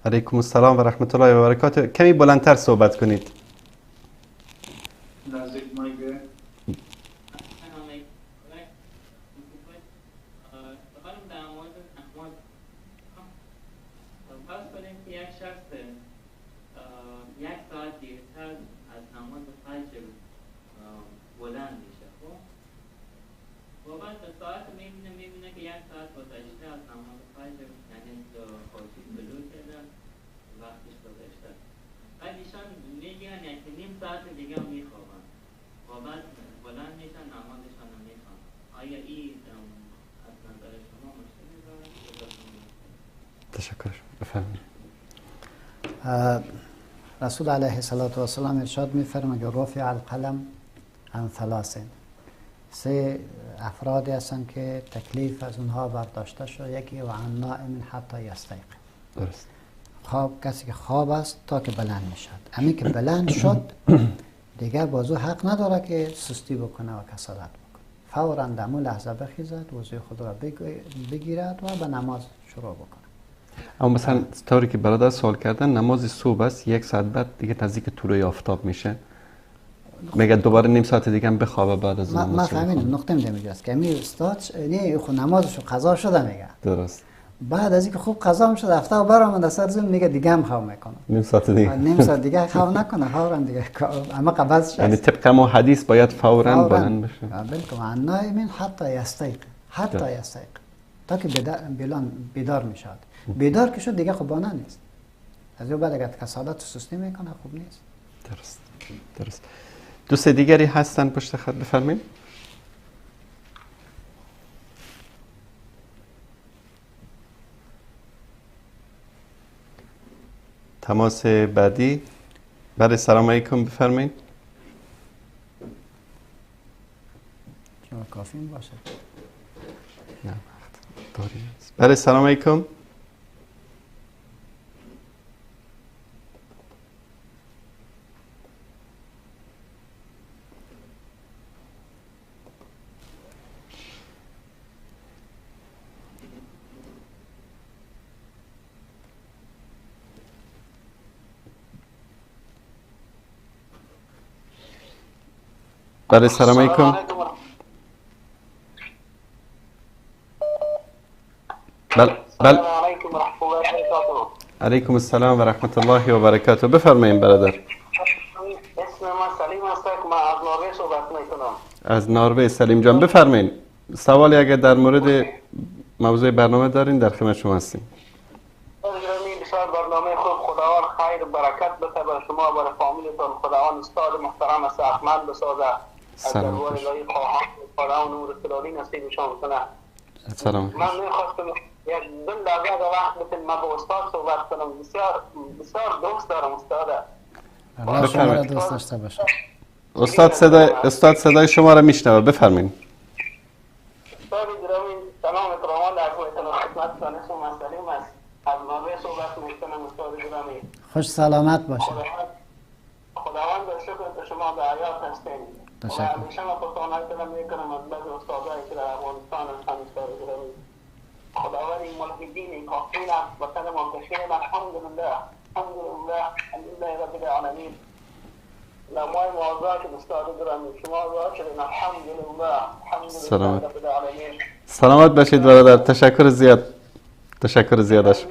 علیکم السلام و رحمت الله و برکاته. کمی بلندتر صحبت کنید. نزدیک مایگه. تشکر. بفرمایید. رسول علیه السلام ارشاد می‌فرماید که رفع القلم عن ثلاث. سه افرادی هستند که تکلیف از اونها برداشته شد. یکی و عن نائم حتی یستیقظ. درست. خواب، کسی که خواب است تا که بلند میشد. همین که بلند شد دیگر بازو حق نداره که سستی بکنه و کسالت بکنه. فوراً در اون لحظه بخیزد، وضوی خود را بگیرد و به نماز شروع بکنه. اما مثلا طوری که برادر سوال کردن، نماز صبح است، 1 ساعت بعد دیگه نزدیک طلوع آفتاب میشه، میگه دوباره نیم ساعت دیگه هم بخوابه بعد از نماز. ما فهمیدم، نقطه میده میگه که می استاد نه خود نمازشو قضا شده میگه. درست. بعد از اینکه خوب قضا شد هفته برآمد سر زمین میگه دیگه هم خواب میکنه. نیم ساعت دیگه خواب نکنه، فورا دیگه اما قبض شد. یعنی طبق ما حدیث باید فورا بلند بشه. بالکل. نائمین حتی یستیقظ، حتی یستیقظ، تا که بیدار میشد. بیدار که شد دیگه خوبانه نیست. از اون بعد اگر کسالت و سستی میکنه خوب نیست. درست. درست. دوست دیگری هستن پشت خط، بفرمایید. تماس بعدی. بله سلام علیکم، بفرمایید. شما کافی باشه. نه داری. بله سلام علیکم. بله سلام علیکم. بله علیکم السلام و رحمت الله و برکاته. بفرمایید برادر. اسم من سلیم است که من از نروژ صحبت میکنم. از نروژ. سلیم جان بفرمایید. سوالی اگر در مورد موضوع برنامه دارین در خدمت شما هستیم. بسیار برنامه خوب، خداوند خیر و برکت بده بر شما و بر فامیلتون. خداوند استاد محترم است احمد بسازه. سلام. خداوند نور اطلاعی نصیبشان کنه. سلام. من میخواستم یک دو دقیقه وقت بتونم من با استاد صحبت کنم. بسیار دوست دارم استاد. الله شما را دوست داشته باشه. استاد صدای شما را میشنوه، بفرمایید. استاد گرامی سلام احترام در خدمتتون. خدمتتون اسم من سلیم است. از نوبه صحبت میکنم استاد گرامی. خوش سلامت باشه. خداوند شکر که شما به حیات هستین. تشکر. و همیشه ما پسانه کنم میکنم از بعض استادایی که در افغانستان هستن استاد گرامی. خداوند این ملحدین این کافرین وطن ما کشور الحمدلله الحمدلله الحمدلله رب العالمین. لمای موضوع که استاد گرامی شما دعا کردین الحمدلله الحمدلله رب العالمین. سلامت باشید برادر. تشکر زیاد. تشکر زیادش.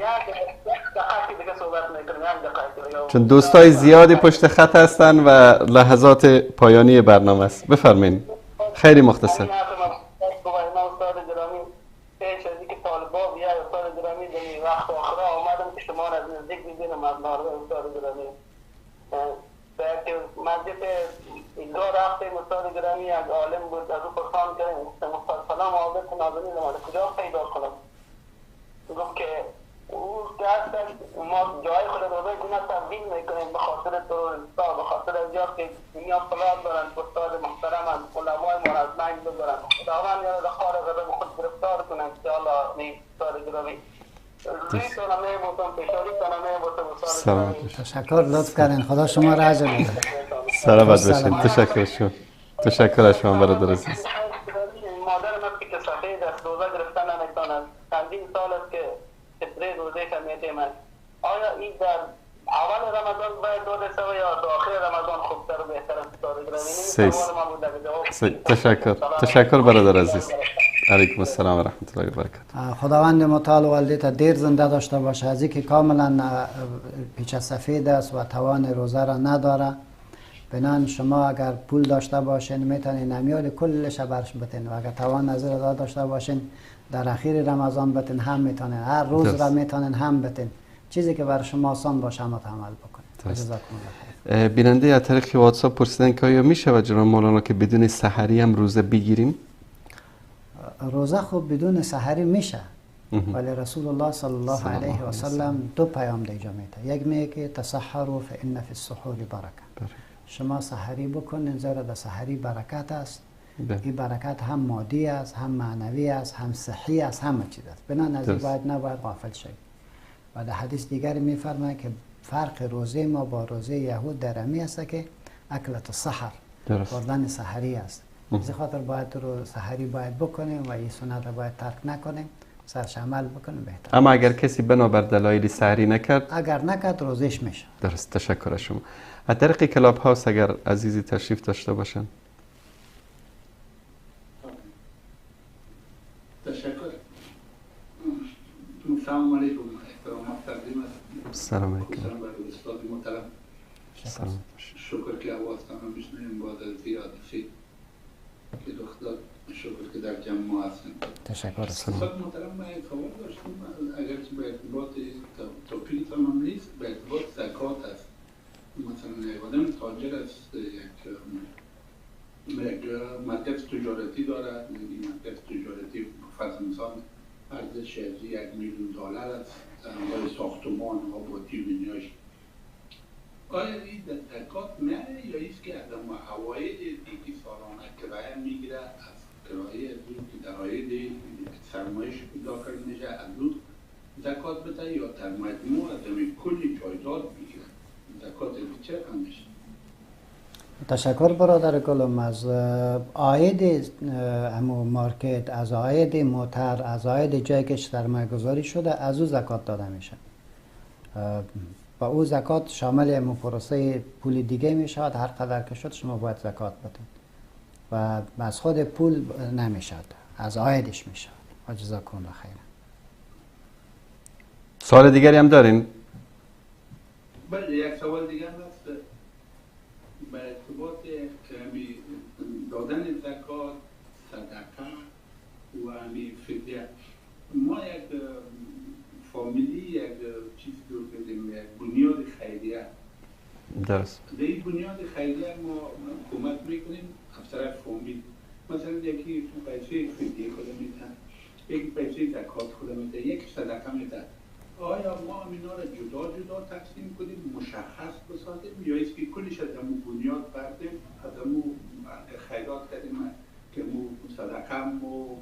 چون دوستای زیادی پشت خط هستن و لحظات پایانی برنامه است. بفرمایید. خیلی مختصر. مسجد اینجا رفتیم استاد گرامی از عالم بود از او پرسان کردیم سلام علیکم ناظرین ما کجا پیدا کنم گفت که او هستش ما جای خود روزه گناه تبدیل میکنیم به خاطر تروریستا به خاطر از جا که دنیا فلان دارن استاد محترم هم علمای ما از ننگ ببرن خداوند یاد خار غضب خود گرفتار کنن انشاءالله نیم استاد گرامی تشکر لطف کردین. خدا شما را اجر بده. سلامت باشید. تشکر شما. تشکر از شما برادر عزیز. مادر من که سفید است روزه گرفتن نمیتونن چندین سال است که فطره روزه کمیته من آیا این در اول رمضان باید داده شود یا داخل رمضان خوبتر و بهتر است؟ تشکر برادر عزیز. علیکم السلام و رحمت الله و برکاته. خداوند متعال والدیت دیر زنده داشته باشه. از اینکه کاملا پیچ سفید است و توان روزه را نداره، بنان شما اگر پول داشته باشین میتونین امیال کلش برش بتین و اگر توان نظر داشته باشین در اخیر رمضان بتین هم میتونین، هر روز را میتونین هم بتین، چیزی که برای شما آسان باشه هم عمل بکنین. جزاکم الله خیر. بیننده از طریق واتساپ پرسیدن که آیا میشه و جناب مولانا که بدون سحری هم روزه بگیریم؟ روزه خوب بدون سحری میشه، ولی رسول الله صلی الله علیه و سلم دو پیام دیجا میده. یک میگه که تسحروا فان فی السحور برکه. شما سحری بکنین زیرا در سحری برکت است. این برکت هم مادی است، هم معنوی است، هم صحی است، همه چیز است. بنابراین از این باید نباید غافل شوید. و در حدیث دیگری میفرماید که فرق روزه ما با روزه یهود در امی است که اکلت السحر، خوردن سحری است. از خاطر باید رو سحری باید بکنیم و این سنت رو باید ترک نکنیم، سرش عمل بکنیم بهتر. اما اگر کسی بنابر دلایلی سحری نکرد، اگر نکرد روزش میشه. درست. تشکر از شما. از طریق کلاب هاوس اگر عزیزی تشریف داشته باشن. تشکر. سلام علیکم. احترامات تقدیم است. سلام علیکم. استاد محترم. شکر که آوازتان رو میشنویم با زیادی که دختر شکر که در جمع ما هستیم. تشکر. استاد محترم من یک سوال داشتم، اگرچه به ارتباط توپیلتان هم نیست، به ارتباط زکات است. مثلا آدم تاجر است، یک مرکز تجارتی دارد، این مرکز تجارتی فرض مثال ارزش $1 میلیون است، برای ساختمان ها با تیمینیاش. آیا این زکات میاره یا ایست که آدم عواید دیگه سالانه کرایه میگیره از کرایه که در عاید سرمایش داخل میشه از اون زکات بده یا در مجموع آدم کلی جایداد میگیره زکات چه میشه؟ تشکر برادر گلم. از عاید امو مارکت، از عاید موتر، از عاید جایی که سرمایه گذاری شده از او زکات داده میشه. و او زکات شامل امو پروسه پول دیگه میشود، هر قدر که شد شما باید زکات بدید و از خود پول نمیشد، از عایدش میشود. و جزاکم الله خیر. سوال دیگری هم دارین؟ بله، یک سوال دیگر هست به ارتباط دادن زکات، صدقه و فدیه. ما یک فامیلی یک چیز دور کردیم، یک بنیاد خیریه. درست. در این بنیاد خیریه ما کمک میکنیم از طرف فامیل. مثلا یکی پیسه فدیه خود میدن، یک پیسه زکات خود میده، یک صدقه میده. آیا ما اینا را جدا جدا تقسیم کنیم، مشخص بسازیم یا است که کلش از همون بنیاد بردیم، از همون خیرات کردیم که مو صدقه و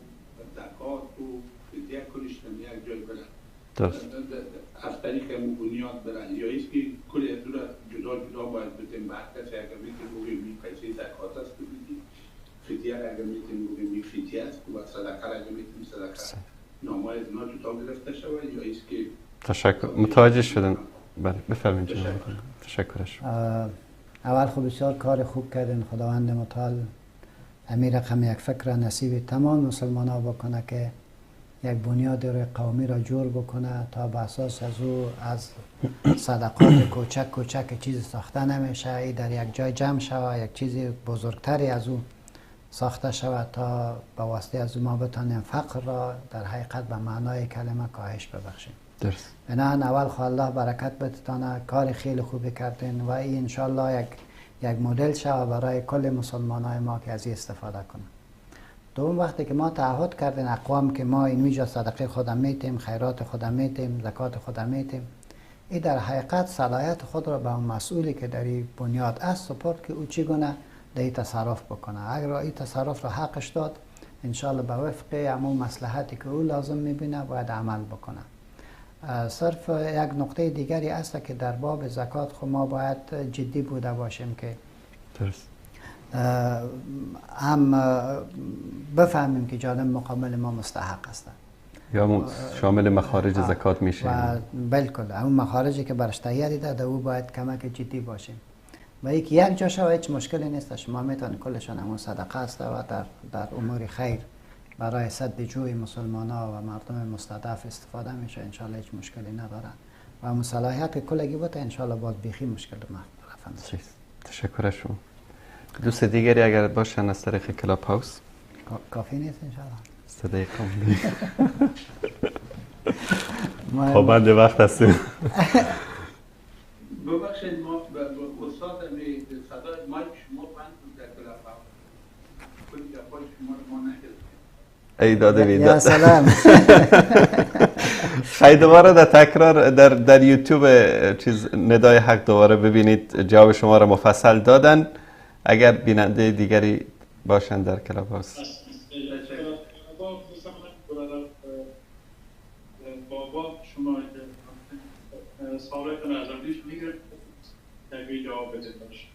زکات و فدیه کلش در یک جای بلند. از طریق بنیاد برن یا است که کل از را جدا باید بتیم بعد کسی اگر میتیم بگیم پیسه زکات است که بدیم فدیه اگر میتیم بگیم فدیه است و صدقه اگر میتیم صدقه نامه از اینا جدا گرفته شود یا است که تشکر متوجه شدم. بله بفرمایید جناب. تشکرش. اول خب بسیار کار خوب کردین. خداوند متعال همین رقم یک فکر نصیب تمام مسلمان ها بکنه که یک بنیاد روی قومی را جور بکنه تا به اساس از او از صدقات کوچک چیزی ساخته نمیشه، ای در یک جای جمع شود یک چیزی بزرگتری از او ساخته شود تا به واسطه از ما بتانیم فقر را در حقیقت به معنای کلمه کاهش ببخشیم. درست. بنابراین اول خدا الله برکت بتانه، کار خیلی خوبی کردین و این انشالله یک مدل شود برای کل مسلمان های ما که از این استفاده کنن. دوم وقتی که ما تعهد کردیم اقوام که ما اینجا صدقه خودم میتیم، خیرات خودم میتیم، زکات خودم میتیم، این در حقیقت صلاحیت خود را به اون مسئولی که در این بنیاد است سپرد که او چگونه در این تصرف بکنه. اگر این تصرف را حقش داد انشالله به وفق همون مصلحتی که او لازم میبینه باید عمل بکنه. صرف یک نقطه دیگری است که در باب زکات خود ما باید جدی بوده باشیم که درست. هم بفهمیم که جانب مقابل ما مستحق است یا شامل مخارج زکات میشه و بالکل اون مخارجی که برش تهیه دیده در او باید کمک جدی باشیم و یک جاشا هیچ مشکلی نیست. شما میتونید کلشان همون صدقه است و در امور خیر برای سد جوی مسلمان ها و مردم مستضعف استفاده میشه، انشالله هیچ مشکلی ندارن و مصالحات کلگی بوده انشالله باز بیخی مشکل رفع میشه. تشکر شما. دوست دیگری اگر باشن از طریق کلاب هاوس کافی نیست انشالله. صدای کاملی پابند وقت هستیم. ببخشید ما استاد صدای مایک شما بند بود در کلاب هاوس کلی جواب شما رو ما نکردیم. ای داده بیداد. یا سلام. خیلی دوباره در تکرار در یوتیوب چیز ندای حق دوباره ببینید، جواب شما رو مفصل دادن. اگر بیننده دیگری باشن در کلاب هاوس. بابا شما سوالتون از امریش میگرد تقوی جواب بده باشه.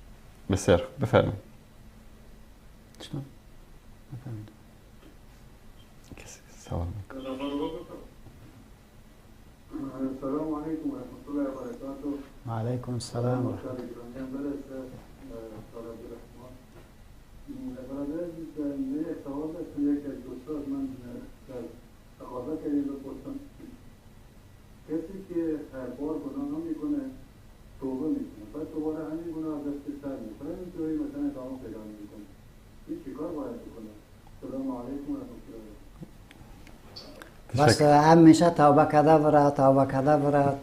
بسیار بفرمایید. چطور؟ بفرمایید. کسی سوال میکنه. السلام علیکم و رحمت الله و برکاته. و علیکم السلام و رحمت الله. برادر من سوال داشتم، یک از دوستان من در تقاضا کردیم بپرسم کسی که هر بار گناه نمیکنه توبه میکنه بعد دوباره همین گناه از دست سر میکنه اینطوری مثلا ادامه پیدا میکنه، این چیکار باید بکنه؟ سلام علیکم و رحمت الله. بس همیشه توبه کرده برد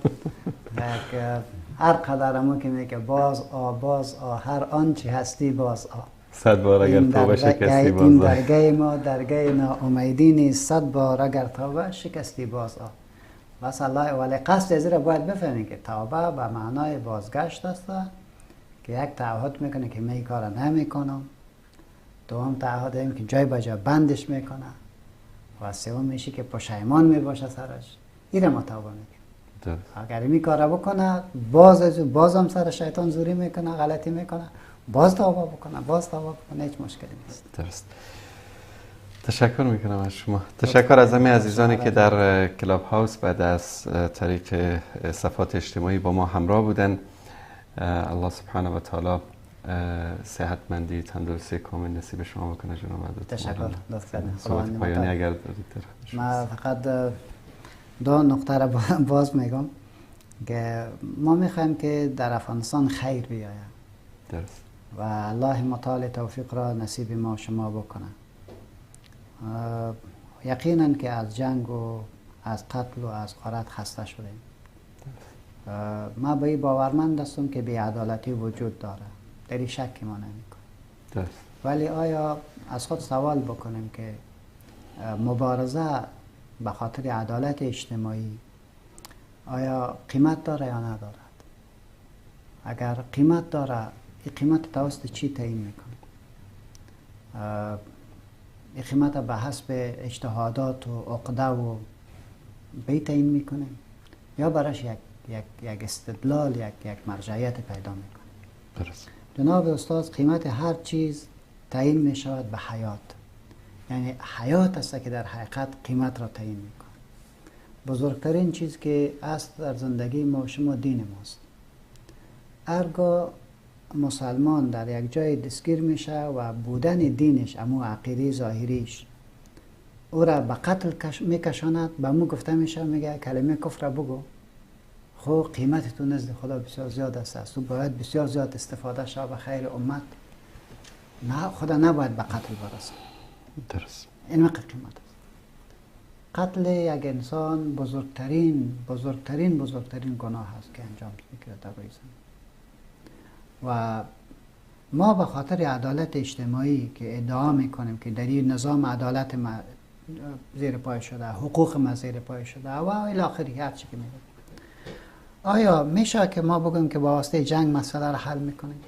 هر قدر همون که میگه باز هر آنچه هستی باز 100 بار اگر توبه شکستی باز این درگاه ما درگاه ناامیدی نیست. 100 بار اگر توبه شکستی باز بس الله ولی قصد از را باید بفهمید که توبه به معنای بازگشت است که یک تعهد میکنه که من این کار نمیکنم، دوم تعهد این که جای به جای بندش میکنه و سوم میشه که پشیمان میباشه سرش. این ما توبه میکنه. اگر این کار بکنه بازم سر شیطان زوری میکنه، غلطی میکنه، باز توبه بکنه هیچ مشکلی نیست. درست. تشکر میکنم از شما. تشکر از همه عزیزانی که در کلاب هاوس بعد از طریق صفحات اجتماعی با ما همراه بودن. الله سبحانه و تعالی صحتمندی تندرستی کامل نصیب شما بکنه جناب عبدالله. تشکر. صحبت پایانی اگر دارید. من فقط دو نقطه را باز میگم که ما میخوایم که در افغانستان خیر بیاید. درست. و الله متعال توفیق را نصیب ما و شما بکنه. یقینا که از جنگ و از قتل و از غارت خسته شدیم. ما به این باورمند هستم که بی‌عدالتی وجود داره، در این شکی ما نمی‌کنیم. ولی آیا از خود سوال بکنیم که مبارزه به خاطر عدالت اجتماعی آیا قیمت داره یا ندارد؟ اگر قیمت داره این قیمت توسط چی تعیین میکنه؟ این قیمت به حسب اجتهادات و عقده و بی تعیین میکنه یا براش یک یک استدلال، یک مرجعیت پیدا میکنه. درست. جناب استاد، قیمت هر چیز تعیین می شود به حیات. یعنی حیات است که در حقیقت قیمت را تعیین میکنه. بزرگترین چیز که است در زندگی ما و شما دین ماست. هرگاه مسلمان در یک جای دستگیر میشه و بودن دینش، امو عقیده ظاهریش او را به قتل میکشاند، به مو گفته میشه، میگه کلمه کفر را بگو، خب قیمت تو نزد خدا بسیار زیاد است، تو باید بسیار زیاد استفاده شو به خیر امت، نه خدا نباید به قتل برسه. درست. این مقدار قیمت است. قتل یک انسان بزرگترین گناه است که انجام میگیره در روی زمین. و ما به خاطر عدالت اجتماعی که ادعا میکنیم که در این نظام عدالت ما زیر پای شده، حقوق ما زیر پای شده و الی آخری هر چی که میگه، آیا میشه که ما بگیم که با واسطه جنگ مسئله را حل میکنیم؟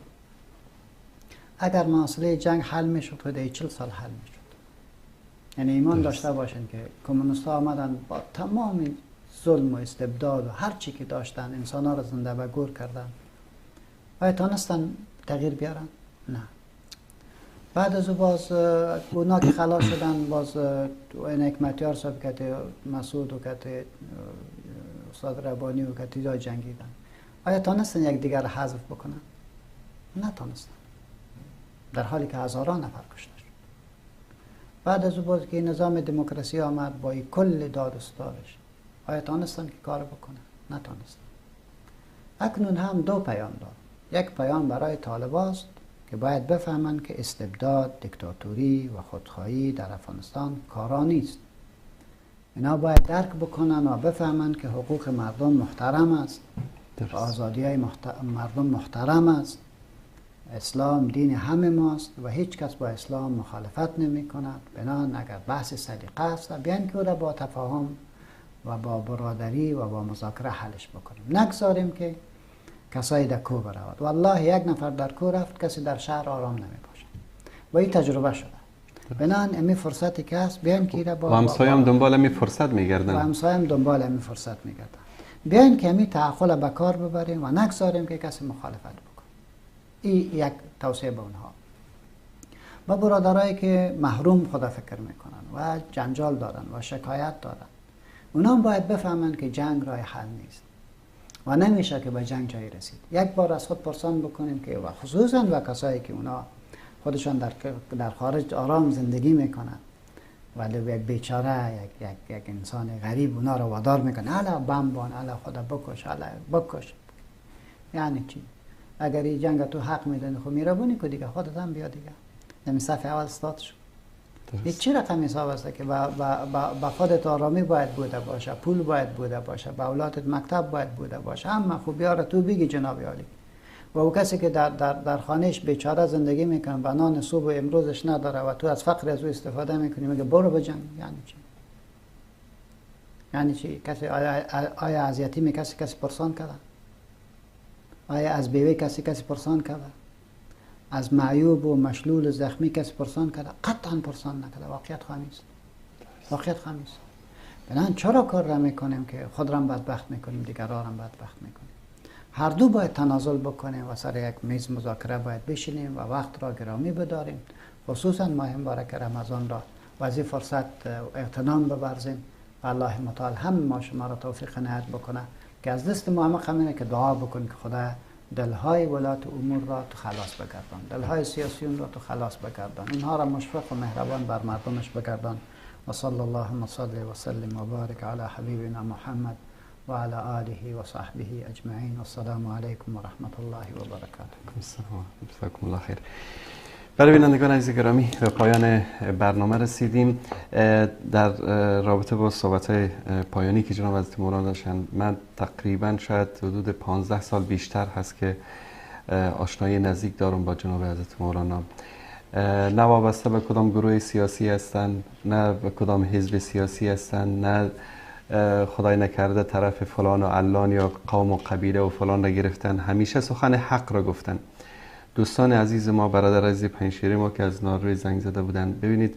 اگر مسئله جنگ حل میشد تا 40 سال حل میشد. یعنی ایمان داشته باشین که کمونیست ها آمدن با تمام ظلم و استبداد و هر چی که داشتن انسان ها را زنده به گور کردن، آیا تانستن تغییر بیارن؟ نه. بعد از او باز اونا که خلاص شدن، باز این حکمتیار صاحب که مسعود و که استاد ربانی و که تیجای جنگیدن، آیا تانستن یک دیگر حذف بکنن؟ نه تانستن، در حالی که هزاران نفر کشته شد. بعد از او باز که نظام دموکراسی آمد با کل داد و ستارش، آیا تانستن که کار بکنن؟ نه تانستن. اکنون هم دو پیام دارم. یک پیام برای طالباست که باید بفهمند که استبداد، دیکتاتوری و خودخواهی در افغانستان کارا نیست. اینا باید درک بکنن و بفهمند که حقوق مردم محترم است، آزادی های مردم محترم است، اسلام دین همه ماست و هیچ کس با اسلام مخالفت نمی کند. بنابراین اگر بحث سلیقه است، بیان که او را با تفاهم و با برادری و با مذاکره حلش بکنیم. نگذاریم که کسایی در کو برود. والله یک نفر در کو رفت، کسی در شهر آرام نمی باشه. و این تجربه شده. بنابراین امی فرصتی که هست، بیان که با همسایه هم دنبال امی فرصت میگردن. و همسایه هم دنبال امی فرصت میگردن. بیان که امی تعقل به کار ببریم و نگذاریم که کسی مخالفت بکنه. این یک توصیه به اونها. با برادرایی که محروم خدا فکر میکنن و جنجال دارن و شکایت دارن، اونا هم باید بفهمن که جنگ راه حل نیست و نمیشه که به جنگ جایی رسید. یک بار از خود پرسان بکنیم که و خصوصا و کسایی که اونا خودشان در خارج آرام زندگی میکنن ولی یک بیچاره، یک انسان غریب اونا رو وادار میکنه الا بمبان، الا خدا بکش، الا بکش. یعنی چی؟ اگر این جنگ تو حق میدونی خب میرابونی که دیگه خودت هم بیا دیگه. نمی صفحه اول استاد شد. این چی رقم حساب است که با خودت آرامی باید بوده باشه، پول باید بوده باشه، با اولادت مکتب باید بوده باشه، همه خوبی ها رو تو بگی جناب عالی. و او کسی که در خانهش بیچاره زندگی میکنه و نان صبح و امروزش نداره و تو از فقر از او استفاده میکنی، میگه برو بجنگ. یعنی چی؟ یعنی چی؟ کسی آیا از یتیم کسی پرسان کرده؟ آیا از بیوه کسی پرسان کرده؟ از معیوب و مشلول زخمی کسی پرسان کرده؟ قطعا پرسان نکرده. واقعیت خامیست. واقعیت خامیست. بنابراین چرا کار را میکنیم که خود را بدبخت میکنیم، دیگران را بدبخت میکنیم؟ هر دو باید تنازل بکنیم و سر یک میز مذاکره باید بشینیم و وقت را گرامی بداریم. خصوصا ماه مبارک رمضان را و از این فرصت اغتنام بورزیم و الله متعال هم ما شما را توفیق عنایت بکنه که از دست ما همینه که دعا بکنیم که خدا دلهای ولات امور را تو خلاص بگردان، دلهای سیاسیون را تو خلاص بگردان، اینها را مشفق و مهربان بر مردمش بگردان. و صلی الله و سلم و بارک علی حبیبنا محمد و علی آله و صحبه اجمعین. والسلام علیکم و رحمت الله و برکاته. جزاکم الله خیر. برای بینندگان عزیز گرامی به پایان برنامه رسیدیم. در رابطه با صحبت‌های پایانی که جناب حضرت مولانا داشتن، من تقریبا شاید حدود 15 سال بیشتر هست که آشنایی نزدیک دارم با جناب حضرت مولانا. نه وابسته به کدام گروه سیاسی هستن، نه به کدام حزب سیاسی هستن، نه خدای نکرده طرف فلان و علان یا قوم و قبیله و فلان را گرفتن. همیشه سخن حق را گفتن. دوستان عزیز ما، برادر عزیز پنجشیری ما که از ناروی زنگ زده بودن، ببینید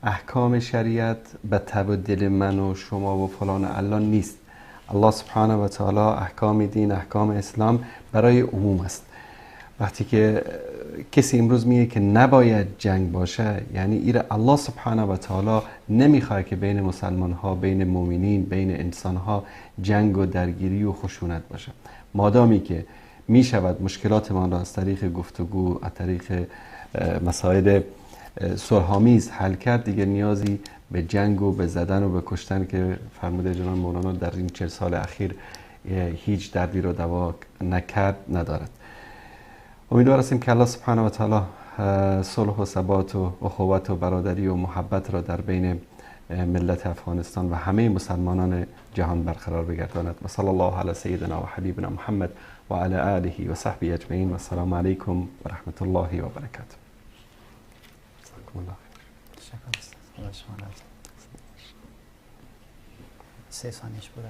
احکام شریعت به تب و دل من و شما و فلان و علان نیست. الله سبحانه و تعالی احکام دین، احکام اسلام برای عموم است. وقتی که کسی امروز میگه که نباید جنگ باشه، یعنی ایره الله سبحانه و تعالی نمیخواد که بین مسلمان ها، بین مؤمنین، بین انسان ها جنگ و درگیری و خشونت باشه. مادامی که میشود مشکلاتمان را از طریق گفتگو، از طریق مسائل صلح‌آمیز حل کرد، دیگه نیازی به جنگ و به زدن و به کشتن که فرموده جناب مولانا در این 40 سال اخیر هیچ دردی رو دوا نکرد ندارد. امیدوار هستیم که الله سبحانه و تعالی صلح و ثبات و اخوت و برادری و محبت را در بین ملت افغانستان و همه مسلمانان جهان برقرار بگرداند. و صلی الله علی سیدنا و حبیبنا محمد و علی آله و صحبه اجمعین و السلام علیکم و رحمت الله و برکاته. تشکر. 3 ثانیه‌اش بوده.